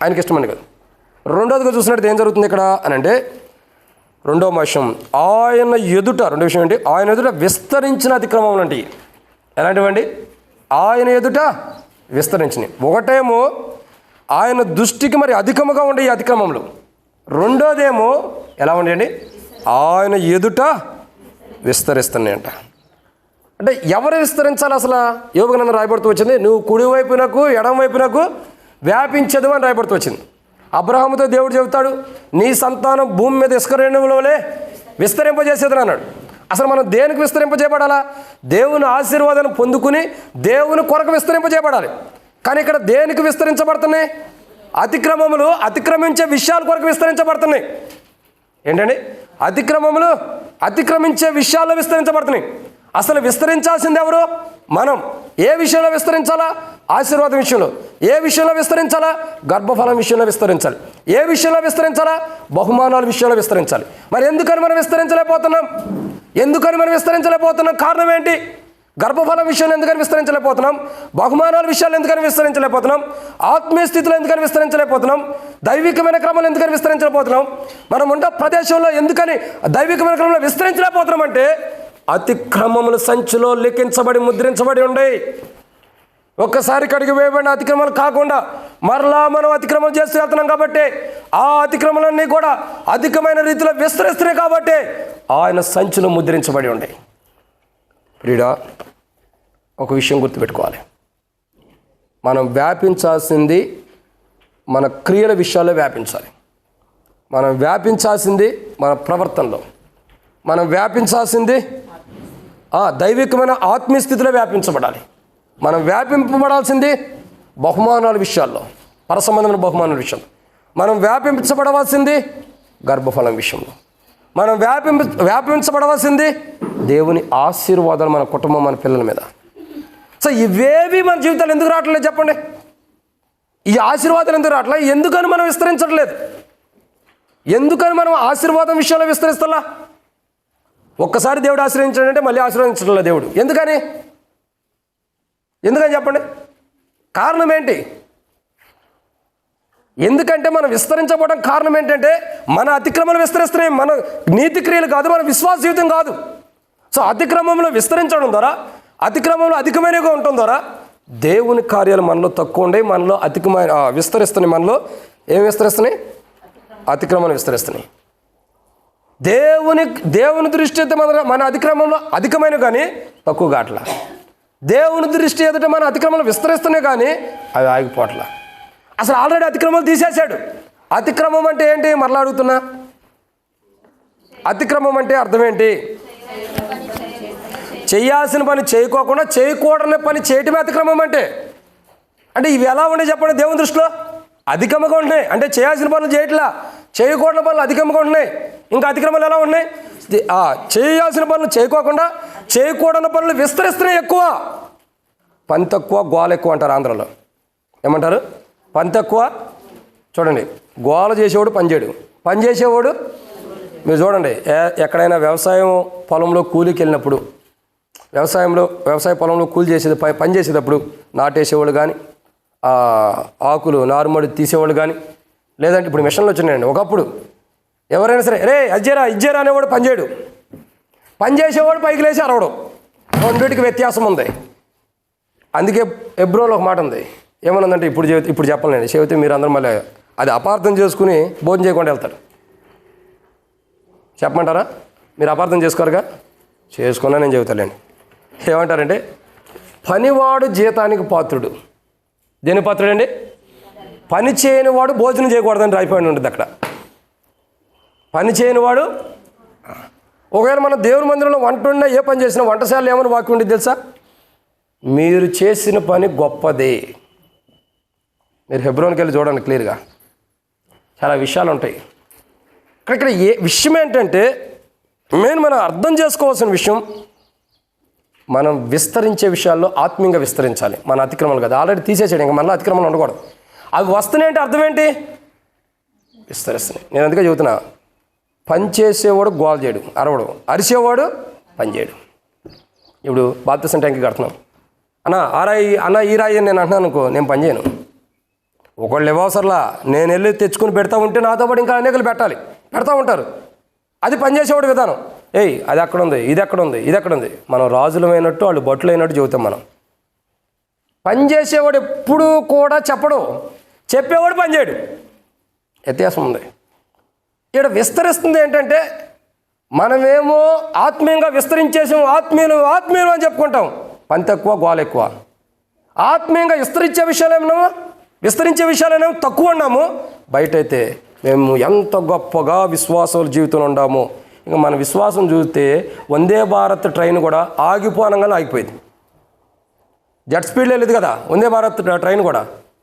ఆయనకి ఇష్టమని కాదు. రెండోదిగా చూసినట్టు ఏం జరుగుతుంది ఇక్కడ అని అంటే, 2వ విషయం ఆయన ఎదుట, 2వ విషయం ఏంటి? ఆయన ఎదుట విస్తరించిన అతిక్రమం అంటే ఎలాంటివండి? ఆయన ఎదుట విస్తరించినవి. ఒకటేమో ఆయన దృష్టికి మరి అధికముగా ఉండే ఈ అతిక్రమంలో, రెండోదేమో ఎలా ఉండేయండి? ఆయన ఎదుట విస్తరిస్తున్నాయి అంట. అంటే ఎవరు విస్తరించాలి అసలు? యోబు గ్రంథం రాయబడుతూ వచ్చింది, నువ్వు కుడివైపునకు ఎడమ వైపునకు వ్యాపించదు అని రాయబడుతూ వచ్చింది. అబ్రహాముతో దేవుడు చెబుతాడు, నీ సంతానం భూమి మీద ఇసుక రేణువులవలే విస్తరింపజేసేదని అన్నాడు. అసలు మనం దేనికి విస్తరింపజేయబడాలా? దేవుని ఆశీర్వాదాన్ని పొందుకుని దేవుని కొరకు విస్తరింపజేయబడాలి. కానీ ఇక్కడ దేనికి విస్తరించబడుతున్నాయి? అతిక్రమములు అతిక్రమించే విషయాల కొరకు విస్తరించబడుతున్నాయి. ఏంటండి? అతిక్రమములు అతిక్రమించే విషయాల్లో విస్తరించబడుతున్నాయి. అసలు విస్తరించాల్సింది ఎవరు? మనం. ఏ విషయంలో విస్తరించాలా? ఆశీర్వాదం విషయంలో. ఏ విషయంలో విస్తరించాలా? గర్భఫలం విషయంలో విస్తరించాలి. ఏ విషయంలో విస్తరించాలా? బహుమానాల విషయంలో విస్తరించాలి. మరి ఎందుకని మనం విస్తరించలేకపోతున్నాం? కారణం ఏంటి? గర్భఫలం విషయంలో ఎందుకని విస్తరించలేకపోతున్నాం? బహుమానాల విషయాలు ఎందుకని విస్తరించలేకపోతున్నాం? ఆత్మీయ స్థితిలో ఎందుకని విస్తరించలేకపోతున్నాం? దైవికమైన క్రమంలో ఎందుకని విస్తరించలేకపోతున్నాం? మనం ఉన్న ప్రదేశంలో ఎందుకని దైవికమైన క్రమంలో విస్తరించలేకపోతున్నాం అంటే అతిక్రమములు సంచిలో లిఖించబడి ముద్రించబడి ఉన్నాయి. ఒక్కసారి కడిగి వేయబడిన అతిక్రమాలు కాకుండా మరలా మనం అతిక్రమం చేస్తూ వెళ్తున్నాం కాబట్టి ఆ అతిక్రమలన్నీ కూడా అధికమైన రీతిలో విస్తరిస్తున్నాయి కాబట్టి ఆయన సంచిలో ముద్రించబడి ఉన్నాయి. ప్రియుడా, ఒక విషయం గుర్తుపెట్టుకోవాలి. మనం వ్యాపించాల్సింది మన క్రియల విషయాల్లో వ్యాపించాలి. మనం వ్యాపించాల్సింది మన ప్రవర్తనలో. మనం వ్యాపించాల్సింది దైవికమైన ఆత్మీయ స్థితిలో వ్యాపించబడాలి. మనం వ్యాపింపబడాల్సింది బహుమానాల విషయాల్లో, పరసంబంధమైన బహుమానాల విషయంలో. మనం వ్యాపించబడవలసింది గర్భఫలం విషయంలో. మనం వ్యాపించబడవలసింది దేవుని ఆశీర్వాదాలు మన కుటుంబం, మన పిల్లల మీద. సో ఇవేవి మన జీవితాలు ఎందుకు రావట్లేదు చెప్పండి? ఈ ఆశీర్వాదాలు ఎందుకు రావట్లేదు? ఎందుకని మనం విస్తరించట్లేదు? ఎందుకని మనం ఆశీర్వాదం విషయంలో విస్తరిస్తలా? ఒక్కసారి దేవుడు ఆశీర్వదించాడంటే మళ్ళీ ఆశీర్వదించట్లే దేవుడు. ఎందుకని చెప్పండి? కారణం ఏంటి? ఎందుకంటే మనం విస్తరించబడడం కారణం ఏంటంటే మన అతిక్రమలు విస్తరిస్తున్నాయి. మన నీతి క్రియలు కాదు, మన విశ్వాస జీవితం కాదు. సో అతిక్రమంలో విస్తరించడం ద్వారా, అతిక్రమంలో అధికమైనగా ఉండటం ద్వారా దేవుని కార్యాలు మనలో తక్కువ ఉండే, మనలో అధికమైన విస్తరిస్తున్నాయి. మనలో ఏం విస్తరిస్తున్నాయి? అతిక్రమాలు విస్తరిస్తున్నాయి. దేవుని దృష్టి అయితే మన అతిక్రమంలో అధికమైన కానీ తక్కువ కావట్లా. దేవుని దృష్టి ఎదుట మన అతిక్రమాలు విస్తరిస్తున్నాయి కానీ అవి ఆగిపోవట్లా. అసలు ఆల్రెడీ అతిక్రమాలు తీసేశాడు. అతిక్రమం అంటే ఏంటి? మరలా అడుగుతున్నా. అతిక్రమం అంటే అర్థం ఏంటి? చేయాల్సిన పని చేయకోకుండా చేయకూడని పని చేయటమే అతిక్రమం అంటే. ఇవి ఎలా ఉండే చెప్పండి? దేవుని దృష్టిలో అధికంగా ఉంటున్నాయి. అంటే చేయాల్సిన పనులు చేయట్లా, చేయకూడని పనులు అధికంగా ఉంటున్నాయి. ఇంకా అతిక్రమాలు ఎలా ఉన్నాయి? చేయాల్సిన పనులు చేయకోకుండా చేయకూడని పనులు విస్తరిస్తున్నాయి ఎక్కువ. పని తక్కువ గోల ఎక్కువ అంటారు ఆంధ్రలో. ఏమంటారు? పని తక్కువ. చూడండి, గోల చేసేవాడు పని చేయడు, పని చేసేవాడు. మీరు చూడండి, ఎక్కడైనా వ్యవసాయం పొలంలో కూలికి వెళ్ళినప్పుడు, వ్యవసాయ పొలంలో కూలి చేసేది పని చేసేటప్పుడు నాటేసేవాళ్ళు కానీ, ఆకులు నారుమడి తీసేవాళ్ళు కానీ, లేదంటే ఇప్పుడు మిషన్లు వచ్చినాయండి. ఒకప్పుడు ఎవరైనా సరే రే ఇజ్జేరా అనేవాడు పని చేయడు, పని చేసేవాడు పైకి లేచి అరవడం. రెండింటికి వ్యత్యాసం ఉంది. అందుకే ఎబ్రోలో ఒక మాట ఉంది. ఏమన్నదంటే ఇప్పుడు చెప్పలేండి, చెబితే మీరు అందరూ మళ్ళీ అది అపార్థం చేసుకుని భోజనం చేయకుండా వెళ్తారు. చెప్పమంటారా? మీరు అపార్థం చేసుకోరుగా? చేసుకున్నా నేను చెబుతాలేండి. ఏమంటారంటే పనివాడు జీతానికి పాత్రుడు. దేని పాత్రుడండి? పని చేయని వాడు భోజనం చేయకూడదని రాయిపోయి ఉంటుంది అక్కడ. పని చేయని వాడు, ఒకవేళ మన దేవుని మందిరంలో వంట ఉన్నా, ఏ పని చేసినా వంటశాలలో ఏమైనా వాక్యం ఉండేది తెలుసా? మీరు చేసిన పని గొప్పదే. మీరు హెబ్రోన్కి వెళ్ళి చూడండి, క్లియర్గా చాలా విషయాలు ఉంటాయి. ఇక్కడ ఏ విషయం ఏంటంటే మనం అర్థం చేసుకోవాల్సిన విషయం, మనం విస్తరించే విషయాల్లో ఆత్మీయంగా విస్తరించాలి. మన అతిక్రమాలు కదా, ఆల్రెడీ తీసేసాడు, ఇంకా మళ్ళీ అతిక్రమాలు ఉండకూడదు. అవి వస్తున్నాయి అంటే అర్థం ఏంటి? విస్తరిస్తున్నాయి. నేను అందుకే చెబుతున్నా, పని చేసేవాడు గోల్ చేయడు, అరవడు, అరిసేవాడు పని చేయడు. ఇప్పుడు బాప్తిసం ట్యాంక్కి కడుతున్నాం, అన్న ఈ రాయి నేను అంటున్నాను అనుకో, నేను పని చేయను. ఒకళ్ళు ఇవ్వసరలా, నేను వెళ్ళి తెచ్చుకుని పెడతా ఉంటే నాతో పాటు ఇంకా అనేకలు పెడతా ఉంటారు. అది పనిచేసేవాడు విధానం. అది అక్కడ ఉంది, ఇది ఎక్కడ ఉంది. మనం రాజులమైనట్టు వాళ్ళు బొట్లు అయినట్టు చెబుతాం. మనం పనిచేసేవాడు ఎప్పుడూ కూడా చెప్పడు, చెప్పేవాడు పని చేయడు. వ్యత్యాసం ఉంది. ఇక్కడ విస్తరిస్తుంది ఏంటంటే, మనమేమో ఆత్మీయంగా విస్తరించేసాము, ఆత్మీయులు అని చెప్పుకుంటాం, పని తక్కువ గోల ఎక్కువ. ఆత్మీయంగా విస్తరించే విషయాలనేమో తక్కువ ఉన్నాము. బయట అయితే మేము ఎంత గొప్పగా విశ్వాసాల జీవితంలో ఉన్నాము. ఇంకా మన విశ్వాసం చూస్తే వందే భారత్ ట్రైన్ కూడా ఆగిపోనంగానే ఆగిపోయింది. జెట్ స్పీడ్లో వెళ్ళేది కదా వందే భారత్ ట్రైన్ కూడా.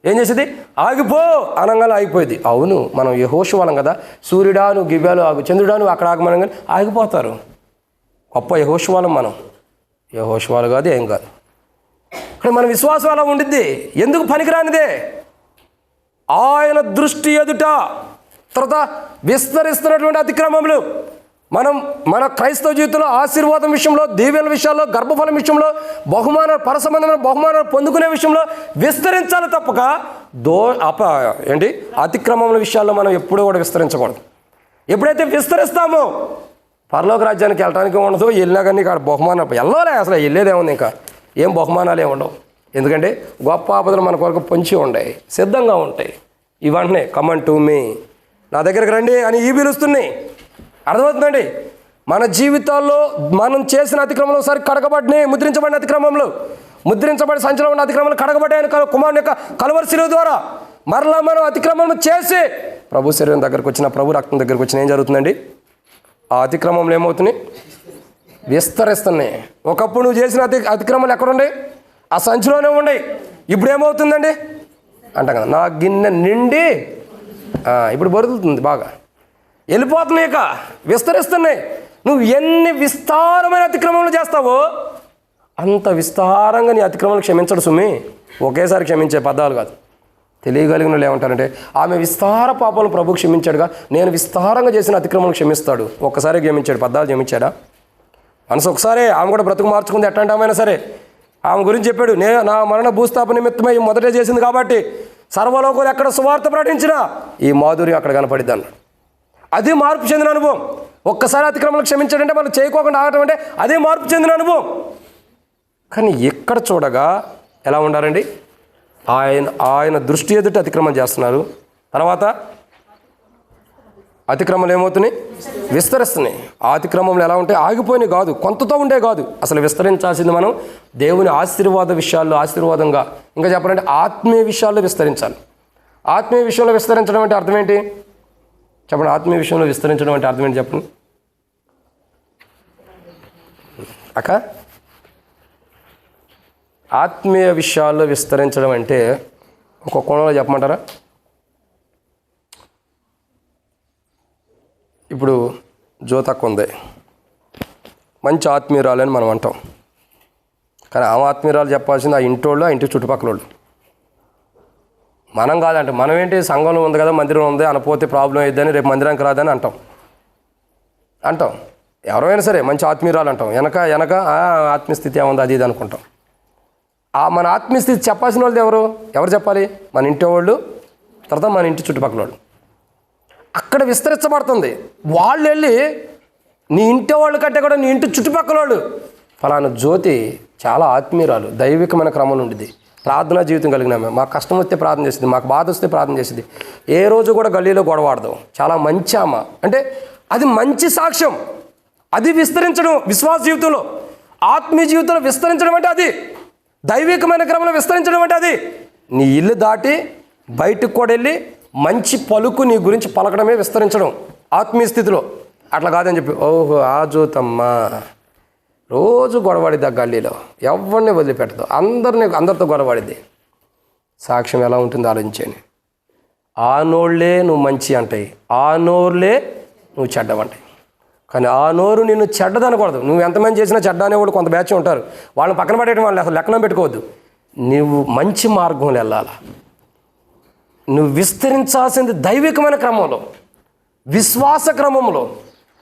ఏం చేసేది? ఆగిపో అనగానే ఆగిపోయేది. అవును, మనం యెహోషువ వాళ్ళం కదా, సూర్యుడా నువ్వు గిబ్యాలు ఆగు, చంద్రుడా నువ్వు అక్కడ ఆగమనగానే ఆగిపోతారు. గొప్ప యెహోషువ వాళ్ళం మనం. యెహోషువ వాళ్ళు కాదు, ఏం కాదు. ఇక్కడ మన విశ్వాసం అలా ఉండిద్ది. ఎందుకు పనికిరానిదే? ఆయన దృష్టి ఎదుట. తర్వాత విస్తరిస్తున్నటువంటి అతిక్రమములు. మన క్రైస్తవ జీవితంలో ఆశీర్వాదం విషయంలో, దీవెన విషయాల్లో, గర్భఫలం విషయంలో, బహుమాన పరసంబంధమైన బహుమానాలు పొందుకునే విషయంలో విస్తరించాలి తప్పక అతిక్రమముల విషయాల్లో మనం ఎప్పుడూ కూడా విస్తరించకూడదు. ఎప్పుడైతే విస్తరిస్తామో పరలోక రాజ్యానికి వెళ్ళడానికి ఉండదు. వెళ్ళినా కానీ ఇక్కడ బహుమానం వెళ్ళలే, అసలు వెళ్ళేదేముంది, ఇంకా ఏం బహుమానాలు ఏమి ఉండవు. ఎందుకంటే గొప్ప ఆపదలు మన కొరకు పొంచి ఉంటాయి, సిద్ధంగా ఉంటాయి. ఇవన్నీ కమన్ టు మీ, నా దగ్గరికి రండి అని ఈ పిలుస్తున్నాయి. అర్థమవుతుందండి? మన జీవితాల్లో మనం చేసిన అతిక్రమంలో ఒకసారి కడగబడినాయి. ముద్రించబడిన అతిక్రమంలో, ముద్రించబడి సంచలో ఉన్న అతిక్రమాలు కడగబడ్డాయని కుమారుని యొక్క కలువరి శిలువ ద్వారా మరలా మనం అతిక్రమం చేసి ప్రభు శరీరం దగ్గరకు వచ్చిన, ప్రభు రక్తం దగ్గరకు వచ్చిన ఏం జరుగుతుందండి? ఆ అతిక్రమంలో ఏమవుతున్నాయి? విస్తరిస్తున్నాయి. ఒకప్పుడు నువ్వు చేసిన అతిక్రమాలు ఎక్కడుండే? ఆ సంచిలోనే ఉండే. ఇప్పుడు ఏమవుతుందండి అంటాం కదా, నా గిన్నె నిండి ఇప్పుడు బరుతుంది, బాగా వెళ్ళిపోతున్నాయి, ఇక విస్తరిస్తున్నాయి. నువ్వు ఎన్ని విస్తారమైన అతిక్రమణలు చేస్తావో అంత విస్తారంగా నీ అతిక్రమణలు క్షమించడు సుమి. ఒకేసారి క్షమించే పదాలు కాదు. తెలియగలిగిన వాళ్ళు ఏమంటారంటే, ఆమె విస్తార పాపాలను ప్రభు క్షమించాడుగా, నేను విస్తారంగా చేసిన అతిక్రమణలు క్షమిస్తాడు. ఒక్కసారి క్షమించాడు, పద్దాలు క్షమించాడా? మనసు ఒకసారి ఆమె కూడా బ్రతుకు మార్చుకుంది. ఎట్లాంటి ఆమెనా సరే ఆమె గురించి చెప్పాడు, నా మరణ భూస్థాపన నిమిత్తమై మొదటే చేసింది కాబట్టి సర్వలోకులు ఎక్కడ సువార్త ప్రకటించినా ఈ మాధుర్యం అక్కడ కనపడిద్ది అన్నాడు. అది మార్పు చెందిన అనుభవం. ఒక్కసారి అతిక్రమణలు క్షమించాడంటే మనం చేయకోకుండా ఆగటం అంటే అదే మార్పు చెందిన అనుభవం. కానీ ఎక్కడ చూడగా ఎలా ఉండాలండి? ఆయన దృష్టి ఎదుట అతిక్రమం చేస్తున్నారు. తర్వాత అతిక్రమాలు ఏమవుతున్నాయి? విస్తరిస్తున్నాయి. ఆ అతిక్రమంలో ఎలా ఉంటాయి? ఆగిపోయినాయి కాదు, కొంతతో ఉండే కాదు, అసలు విస్తరించాల్సింది మనం దేవుని ఆశీర్వాద విషయాల్లో, ఆశీర్వాదంగా ఇంకా చెప్పాలంటే ఆత్మీయ విషయాల్లో విస్తరించాలి. ఆత్మీయ విషయంలో విస్తరించడం అంటే అర్థం ఏంటి చెప్పండి? ఆత్మీయ విషయంలో విస్తరించడం అంటే అర్థం ఏంటి చెప్పండి అక్క? ఆత్మీయ విషయాల్లో విస్తరించడం అంటే ఒక కోణంలో చెప్పమంటారా? ఇప్పుడు జ్యోతక్క ఉంది, మంచి ఆత్మీయురాలని మనం అంటాం. కానీ ఆ ఆత్మీయురాలు చెప్పాల్సింది ఆ ఇంటోళ్ళు, ఆ ఇంటి చుట్టుపక్కల వాళ్ళు. మనం కాదంటే మనం ఏంటి, సంఘంలో ఉంది కదా, మందిరం ఉంది, అనపోతే ప్రాబ్లం అయిద్దని రేపు మందిరానికి రాదని అంటాం. ఎవరైనా సరే మంచి ఆత్మీయురాలు అంటాం. వెనక ఆత్మీయ స్థితి ఏముంది అది ఇది అనుకుంటాం. మన ఆత్మీయ స్థితి చెప్పాల్సిన వాళ్ళు ఎవరు చెప్పాలి? మన ఇంటి వాళ్ళు, తర్వాత మన ఇంటి చుట్టుపక్కల వాళ్ళు. అక్కడ విస్తరించబడుతుంది. వాళ్ళు వెళ్ళి నీ ఇంటి వాళ్ళ కంటే కూడా నీ ఇంటి చుట్టుపక్కల వాళ్ళు, ఫలానా జ్యోతి చాలా ఆత్మీయురాలు, దైవికమైన క్రమంలో ఉండేది, ప్రార్థనా జీవితం కలిగిన ఆమె, మాకు కష్టం వస్తే ప్రార్థన చేసింది, మాకు బాధ వస్తే ప్రార్థన చేసింది, ఏ రోజు కూడా గల్లీలో గొడవాడదాం, చాలా మంచి ఆమె అంటే అది మంచి సాక్ష్యం. అది విస్తరించడం విశ్వాస జీవితంలో, ఆత్మీయ జీవితంలో విస్తరించడం అంటే అది, దైవికమైన క్రమంలో విస్తరించడం అంటే అది. నీ ఇల్లు దాటి బయటకు కూడా వెళ్ళి మంచి పలుకు నీ గురించి పలకడమే విస్తరించడం ఆత్మీయ స్థితిలో. అట్లా కాదని చెప్పి ఓహో ఆ జ్యోతమ్మ రోజు గొడవడిద్ది, ఆ గల్లీలో ఎవరిని వదిలిపెట్టదు, అందరితో గొడవడిద్ది. సాక్ష్యం ఎలా ఉంటుంది ఆలోచించండి. ఆ నోళ్ళే నువ్వు మంచి అంటాయి, ఆ నోరులే నువ్వు చెడ్డవంటాయి. కానీ ఆ నోరు నిన్ను చెడ్డదనకూడదు. నువ్వు ఎంతమంది చేసినా చెడ్డ అనేవాళ్ళు కొంత బ్యాచ్ ఉంటారు, వాళ్ళని పక్కన పడేయడం, వాళ్ళు అసలు లెక్కన పెట్టుకోవద్దు. నువ్వు మంచి మార్గంలో వెళ్ళాలా. నువ్వు విస్తరించాల్సింది దైవికమైన క్రమంలో, విశ్వాస క్రమంలో,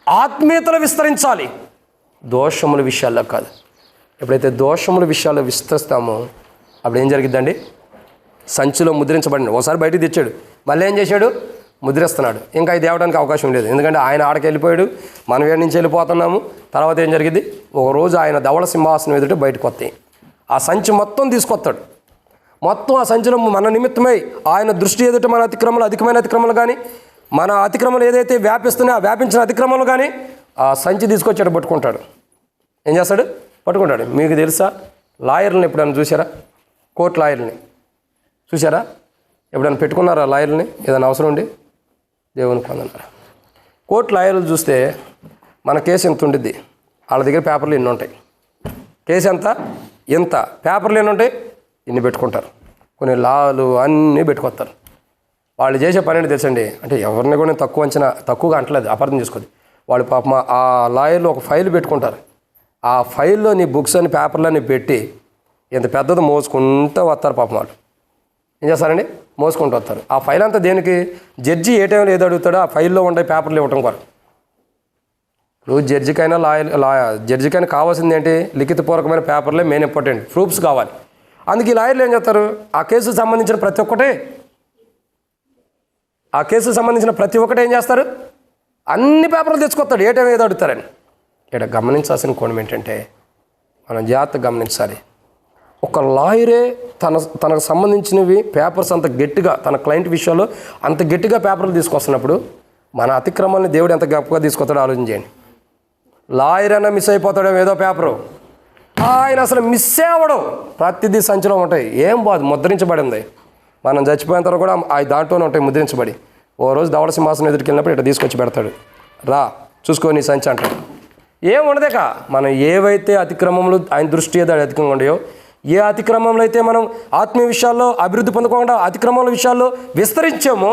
ఆత్మీయతలో విస్తరించాలి, దోషముల విషయాల్లో కాదు. ఎప్పుడైతే దోషముల విషయాల్లో విస్తరిస్తామో అప్పుడు ఏం జరిగిద్దండి? సంచిలో ముద్రించబడింది. ఒకసారి బయటికి తెచ్చాడు, మళ్ళీ ఏం చేశాడు? ముద్రిస్తున్నాడు. ఇంకా ఇది తేవడానికి అవకాశం లేదు, ఎందుకంటే ఆయన ఆడకి వెళ్ళిపోయాడు, మనం ఏడు నుంచి వెళ్ళిపోతున్నాము. తర్వాత ఏం జరిగింది? ఒకరోజు ఆయన ధవళ సింహాసనం ఎదుట బయటకు వస్తాయి. ఆ సంచి మొత్తం తీసుకొస్తాడు. మొత్తం ఆ సంచిలో మన నిమిత్తమై ఆయన దృష్టి ఎదుట మన అతిక్రమలు, అధికమైన అతిక్రమలు కానీ, మన అతిక్రమలు ఏదైతే వ్యాపిస్తున్నాయో ఆ వ్యాపించిన అతిక్రమలు కానీ ఆ సంచి తీసుకొచ్చాడు, పట్టుకుంటాడు. ఏం చేస్తాడు? పట్టుకుంటాడు. మీకు తెలుసా, లాయర్ని ఎప్పుడైనా చూసారా? కోర్టు లాయర్ని చూసారా? ఎప్పుడైనా పెట్టుకున్నారా లాయర్ని? ఏదైనా అవసరం ఉండి దేవుని పొందన్నారా? కోర్టు లాయర్లు చూస్తే మన కేసు ఎంత ఉండిద్ది, వాళ్ళ దగ్గర పేపర్లు ఎన్ని ఉంటాయి. కేసు ఎంత? ఎంత. పేపర్లు ఎన్ని ఉంటాయి? ఇన్ని పెట్టుకుంటారు. కొన్ని లాలు అన్నీ పెట్టుకొస్తారు. వాళ్ళు చేసే పని ఏంటి తెలుసండి, అంటే ఎవరిని కూడా నేను తక్కువగా అంటలేదు, అపార్థం చేసుకోదు. వాళ్ళు పాపం ఆ లాయర్లు ఒక ఫైల్ పెట్టుకుంటారు. ఆ ఫైల్లో నీ బుక్స్ అని పేపర్లన్నీ పెట్టి ఇంత పెద్దది మోసుకుంటూ వస్తారు పాపం. వాళ్ళు ఏం చేస్తారండి, మోసుకుంటూ వస్తారు. ఆ ఫైల్ అంతా దేనికి, జడ్జి ఏ టైంలో ఏదో అడుగుతాడో ఆ ఫైల్లో ఉండే పేపర్లు ఇవ్వటం కొరకు. ఇప్పుడు జడ్జికైనా కావాల్సింది ఏంటి, లిఖితపూర్వకమైన పేపర్లే మెయిన్ ఇంపార్టెంట్, ప్రూఫ్స్ కావాలి. అందుకే ఈ లాయర్లు ఏం చేస్తారు, ఆ కేసుకు సంబంధించిన ప్రతి ఒక్కటే ఏం చేస్తారు, అన్ని పేపర్లు తెచ్చుకొస్తాడు ఏ టైం ఏదో అడుగుతారని. ఇక్కడ గమనించాల్సిన కోణం ఏంటంటే, మనం జాగ్రత్తగా గమనించాలి. ఒక లాయరే తనకు సంబంధించినవి పేపర్స్ అంత గట్టిగా, తన క్లయింట్ విషయాల్లో అంత గట్టిగా పేపర్లు తీసుకొస్తున్నప్పుడు మన అతిక్రమాన్ని దేవుడు ఎంత గొప్పగా తీసుకొస్తాడో ఆలోచన చేయండి. లాయర్ అయినా మిస్ అయిపోతాడో ఏదో పేపరు, ఆయన అసలు మిస్ అవ్వడం, ప్రతిదీ సంచిలో ఉంటాయి, ఏం బాదు ముద్రించబడింది. మనం చచ్చిపోయిన తర్వాత కూడా ఆ దాంట్లోనే ఉంటాయి ముద్రించబడి. ఓ రోజు ధవళ సింహాసనం ఎదుటికి వెళ్ళినప్పుడు ఇట్లా తీసుకొచ్చి పెడతాడు, రా చూసుకొని సంచి అంటాడు. ఏం ఉండదేక మనం ఏవైతే అతిక్రమంలో ఆయన దృష్టి ఏదో అధికంగా ఉండయో, ఏ అతిక్రమంలో అయితే మనం ఆత్మీయ విషయాల్లో అభివృద్ధి పొందకుండా అతిక్రమాల విషయాల్లో విస్తరించామో,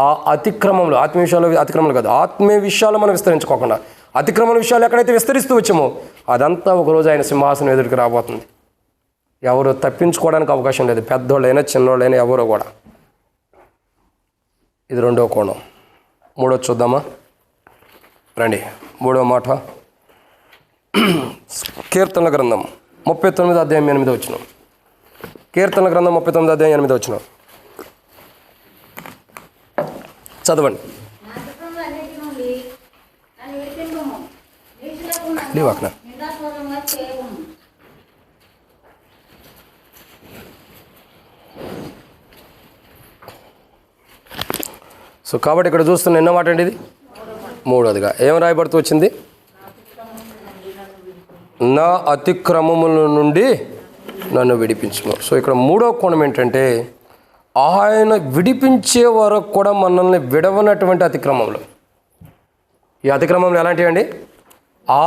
ఆ అతిక్రమంలో ఆత్మీయ విషయాల్లో అతిక్రమాలు కాదు, ఆత్మీయ విషయాల్లో మనం విస్తరించుకోకుండా అతిక్రమణ విషయాలు ఎక్కడైతే విస్తరిస్తూ వచ్చామో అదంతా ఒకరోజు ఆయన సింహాసనం ఎదుటికి రాబోతుంది. ఎవరు తప్పించుకోవడానికి అవకాశం లేదు, పెద్దోళ్ళైనా చిన్నోళ్ళైనా ఎవరో కూడా. ఇది రెండో కోణం. మూడోది చూద్దామా రండి. మూడో మాట కీర్తనల గ్రంథం 39:8. కీర్తనల గ్రంథం 39:8 చదవండి. సో కాబట్టి ఇక్కడ చూస్తున్న ఎన్నో మాట అండి ఇది, మూడోదిగా ఏం రాయబడుతూ వచ్చింది, నా అతిక్రమముల నుండి నన్ను విడిపించుము. సో ఇక్కడ మూడో కోణం ఏంటంటే, ఆయన విడిపించే వరకు కూడా మనల్ని విడవనటువంటి అతిక్రమంలో. ఈ అతిక్రమంలో ఎలాంటివి అండి,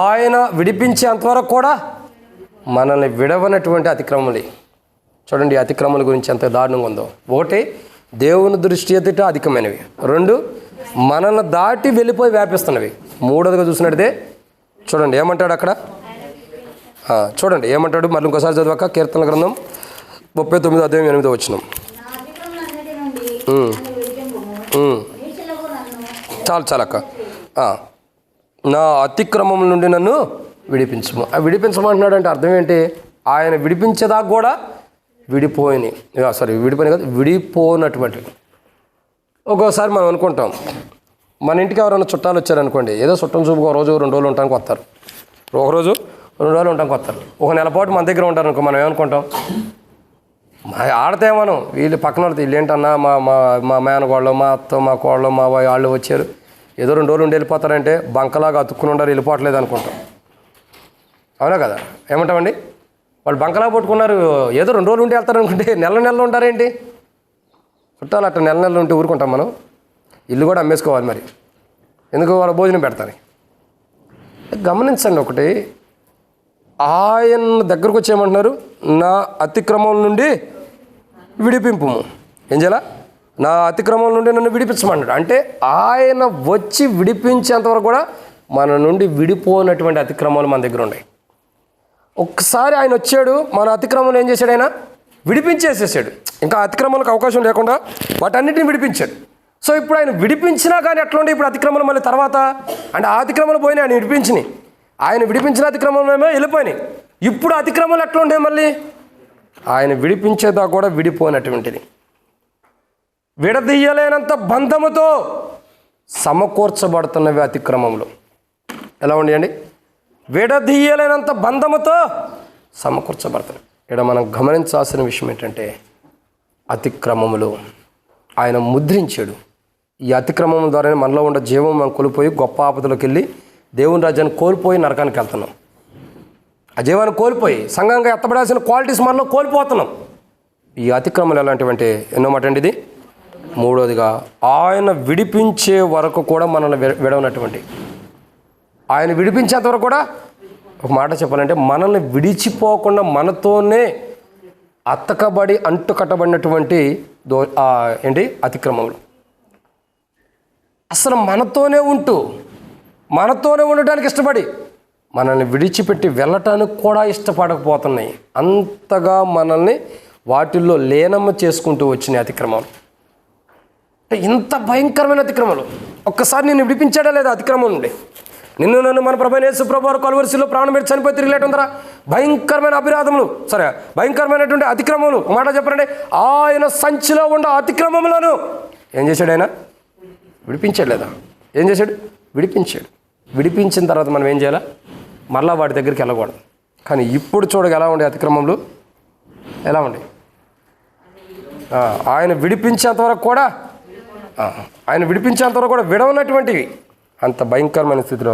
ఆయన విడిపించేంతవరకు కూడా మనల్ని విడవనటువంటి అతిక్రమములు. చూడండి అతిక్రమల గురించి ఎంత దారుణంగా ఉందో. ఒకటి, దేవుని దృష్టి ఎదుట అధికమైనవి. రెండు, మనల్ని దాటి వెళ్ళిపోయి వ్యాపిస్తున్నవి. మూడోదిగా చూసినట్టే చూడండి ఏమంటాడు అక్కడ, చూడండి ఏమంటాడు మళ్ళీ ఇంకోసారి చదివాక. కీర్తనల గ్రంథం 39:8. చాలు అక్క. నా అతిక్రమం నుండి నన్ను విడిపించము. విడిపించమంటున్నాడు అంటే అర్థం ఏంటి, ఆయన విడిపించేదాకా కూడా విడిపోనటువంటి. ఒక్కోసారి మనం అనుకుంటాం, మన ఇంటికి ఎవరైనా చుట్టాలు వచ్చారనుకోండి, ఏదో చుట్టం చూపుకు 1 రోజు 2 రోజులు ఉండడానికి వస్తారు, 1 రోజు 2 రోజులు ఉండడానికి వస్తారు. ఒక నెల పాటు మన దగ్గర ఉంటారనుకో, మనం ఏమనుకుంటాం, ఆడితే మనం వీళ్ళు పక్కన వాళ్ళతో వీళ్ళు ఏంటన్నా మా మేనగోళ్ళు, మా అత్త, మా కోళ్ళు, మా వాళ్ళు వచ్చారు, ఏదో 2 రోజులు ఉండి వెళ్ళిపోతారంటే బంకలాగా అతుక్కుని ఉండారు, వెళ్ళిపోవట్లేదు అనుకుంటాం. అవునా కదా, ఏమంటామండి, వాళ్ళు బంకలా పట్టుకున్నారు, ఏదో 2 రోజులు ఉండి వెళ్తారు అనుకుంటే నెలలు ఉంటారేంటి చుట్టాలు. అట్లా నెలలు ఉంటే ఊరుకుంటాం మనం. ఇల్లు కూడా అమ్మేసుకోవాలి మరి, ఎందుకు వాళ్ళ భోజనం పెడతారు. గమనించండి ఒకటి, ఆయన దగ్గరకు వచ్చేయమంటున్నారు, నా అతిక్రమం నుండి విడిపింపు. ఏం చేయాల, నా అతిక్రమం నుండి నన్ను విడిపించమన్నాడు. అంటే ఆయన వచ్చి విడిపించేంతవరకు కూడా మన నుండి విడిపోనటువంటి అతిక్రమాలు మన దగ్గర ఉన్నాయి. ఒక్కసారి ఆయన వచ్చాడు, మన అతిక్రమాలు ఏం చేశాడు, ఆయన విడిపించేసేసాడు. ఇంకా అతిక్రమాలకు అవకాశం లేకుండా వాటన్నిటిని విడిపించాడు. సో ఇప్పుడు ఆయన విడిపించినా కానీ ఎట్లా ఉండే ఇప్పుడు అతిక్రమలు మళ్ళీ తర్వాత, అంటే ఆ అతిక్రమలు పోయినాయి, ఆయన విడిపించినాయి, ఆయన విడిపించిన అతిక్రమలు ఏమో వెళ్ళిపోయినాయి. ఇప్పుడు అతిక్రమాలు ఎట్లా ఉండే, మళ్ళీ ఆయన విడిపించేదా కూడా విడిపోయినటువంటిది. విడదీయలేనంత బంధముతో సమకూర్చబడుతున్నవి అతిక్రమములు. ఎలా ఉండేయండి, విడదీయలేనంత బంధముతో సమకూర్చబడుతున్నాయి. ఇక్కడ మనం గమనించాల్సిన విషయం ఏంటంటే, అతిక్రమములు ఆయన ముద్రించాడు. ఈ అతిక్రమం ద్వారానే మనలో ఉన్న జీవం మనం కోల్పోయి గొప్ప ఆపదలోకి వెళ్ళి దేవుని రాజ్యాన్ని కోల్పోయి నరకానికి వెళ్తున్నాం. ఆ జీవాన్ని కోల్పోయి సంఘంగా ఎత్తబడాల్సిన క్వాలిటీస్ మనలో కోల్పోతున్నాం. ఈ అతిక్రమలు ఎలాంటివంటే ఎన్నో మాట అండి ఇది. మూడోదిగా, ఆయన విడిపించే వరకు కూడా మనల్ని విడవనటువంటి, ఆయన విడిపించేంత వరకు కూడా, ఒక మాట చెప్పాలంటే మనల్ని విడిచిపోకుండా మనతోనే అతకబడి అంటుకట్టబడినటువంటి అతిక్రమములు. అసలు మనతోనే ఉండడానికి ఇష్టపడి మనల్ని విడిచిపెట్టి వెళ్ళటానికి కూడా ఇష్టపడకపోతున్నాయి. అంతగా మనల్ని వాటిల్లో లీనము చేసుకుంటూ వచ్చిన అతిక్రమాలు. అంటే ఇంత భయంకరమైన అతిక్రమాలు. ఒక్కసారి నిన్ను విడిపించాడా లేదా అతిక్రమం నుండి? నన్ను మన ప్రభువైన యేసు ప్రభువు వారు కలువరిశిలో ప్రాణం పెట్టి చనిపోయి తిరిగిలేటుందరా. భయంకరమైన అభిరాధములు, భయంకరమైనటువంటి అతిక్రమములు. ఒక మాట చెప్పండి, ఆయన సంచిలో ఉన్న అతిక్రమములను ఏం చేశాడు? ఆయన విడిపించాడు లేదా? ఏం చేశాడు? విడిపించాడు. విడిపించిన తర్వాత మనం ఏం చేయాలా? మళ్ళా వాటి దగ్గరికి వెళ్ళకూడదు. కానీ ఇప్పుడు చూడగా ఎలా ఉండే అతిక్రమములు, ఎలా ఉండే? ఆయన విడిపించేంతవరకు కూడా విడవనటువంటివి అంత భయంకరమైన స్థితిలో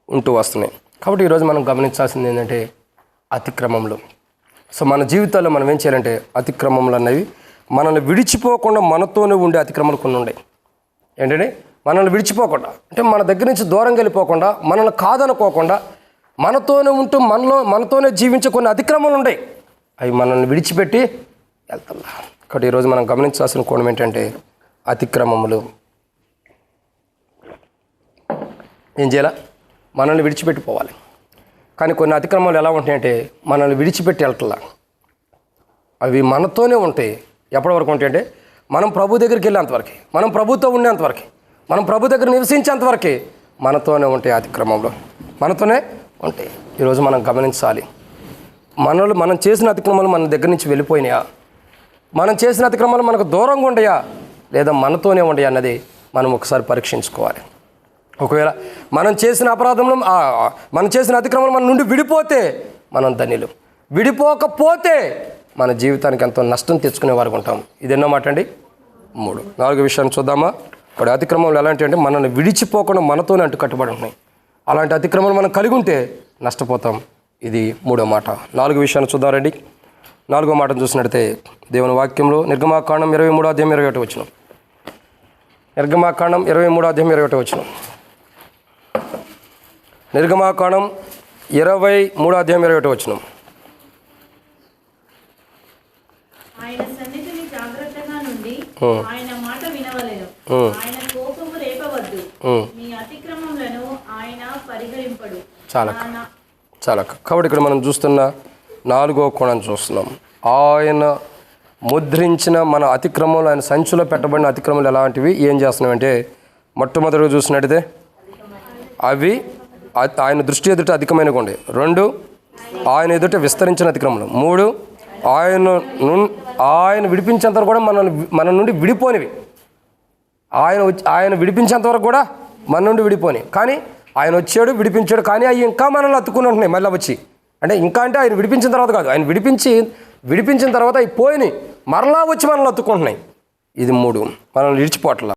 ఉంటూ వస్తున్నాయి. కాబట్టి ఈరోజు మనం గమనించాల్సింది ఏంటంటే అతిక్రమములు. సో మన జీవితాల్లో మనం ఏం చేయాలంటే అతిక్రమములు అనేవి మనల్ని విడిచిపోకుండా మనతోనే ఉండే అతిక్రమాలు కొన్ని ఉన్నాయి. ఏంటంటే మనల్ని విడిచిపోకుండా, అంటే మన దగ్గర నుంచి దూరంగా వెళ్ళిపోకుండా, మనల్ని కాదనుకోకుండా మనతోనే ఉంటూ మనతోనే జీవించే కొన్ని అతిక్రమాలు ఉన్నాయి. అవి మనల్ని విడిచిపెట్టి వెళ్తా. కాబట్టి ఈరోజు మనం గమనించాల్సిన కోణం ఏంటంటే అతిక్రమములు ఏం చేయాలా? మనల్ని విడిచిపెట్టిపోవాలి. కానీ కొన్ని అతిక్రమాలు ఎలా ఉంటాయంటే మనల్ని విడిచిపెట్టి వెళ్తలా. అవి మనతోనే ఉంటాయి. ఎప్పటి వరకు ఉంటాయంటే మనం ప్రభు దగ్గరికి వెళ్ళేంతవరకు, మనం ప్రభుతో ఉండేంతవరకు, మనం ప్రభు దగ్గర నివసించేంతవరకు మనతోనే ఉంటాయి. అతిక్రమంలో మనతోనే ఉంటాయి. ఈరోజు మనం గమనించాలి, మనం చేసిన అతిక్రమాలు మన దగ్గర నుంచి వెళ్ళిపోయినాయా? మనం చేసిన అతిక్రమాలు మనకు దూరంగా ఉండయా లేదా మనతోనే ఉండయా అన్నది మనం ఒకసారి పరీక్షించుకోవాలి. ఒకవేళ మనం చేసిన అపరాధంలో మనం చేసిన అతిక్రమాలు మన నుండి విడిపోతే మనం ధన్యులు. విడిపోకపోతే మన జీవితానికి ఎంతో నష్టం తెచ్చుకునే వారికి ఉంటాం. ఇది ఎన్నో మాట అండి? 3. 4 విషయాన్ని చూద్దామా? ఇప్పుడు అతిక్రమాలు ఎలాంటి అంటే మనల్ని విడిచిపోకుండా మనతోనే అంటూ కట్టుబడి ఉంటున్నాయి. అలాంటి అతిక్రమాలు మనం కలిగి ఉంటే నష్టపోతాం. ఇది 3వ మాట. 4 విషయాన్ని చూద్దాం రండి. 4వ మాటను చూసినట్టయితే దేవుని వాక్యంలో నిర్గమాకాండం 23వ అధ్యాయం 21వ వచనం. నిర్గమాకాండం 23వ అధ్యాయం 21వ వచనం. నిర్గమాకాండం 23వ అధ్యాయం 21వ వచనం. ఆయన సన్నిధిని జాగ్రత్తగా నుండి ఆయన మాట వినవలెను. ఆయన కోపము రేపవద్దు. మీ అతిక్రమములను ఆయన పరిహరింపడు. చాలా కాబట్టి ఇక్కడ మనం చూస్తున్న 4వ కోణాన్ని చూస్తున్నాం. ఆయన ముద్రించిన మన అతిక్రమంలో, ఆయన సంచిలో పెట్టబడిన అతిక్రమాలు ఎలాంటివి, ఏం చేస్తున్నామంటే మొట్టమొదటిగా చూసినట్టయితే అవి ఆయన దృష్టి ఎదుట అధికమైనగా ఉండే. 2 ఆయన ఎదుట విస్తరించిన అతిక్రమలు. 3 ఆయన విడిపించేంతవరకు కూడా మన నుండి విడిపోనివి. ఆయన విడిపించేంతవరకు కూడా మన నుండి విడిపోని. కానీ ఆయన వచ్చాడు, విడిపించాడు, కానీ అవి ఇంకా మనల్ని అతుక్కుని ఉంటున్నాయి. మళ్ళీ వచ్చి అంటే ఇంకా అంటే ఆయన విడిపించిన తర్వాత కాదు, ఆయన విడిపించిన తర్వాత అవి పోయినాయి, మరలా వచ్చి మనల్ని అతుక్కుంటున్నాయి. ఇది 3 మనల్ని విడిచిపోవట్లా.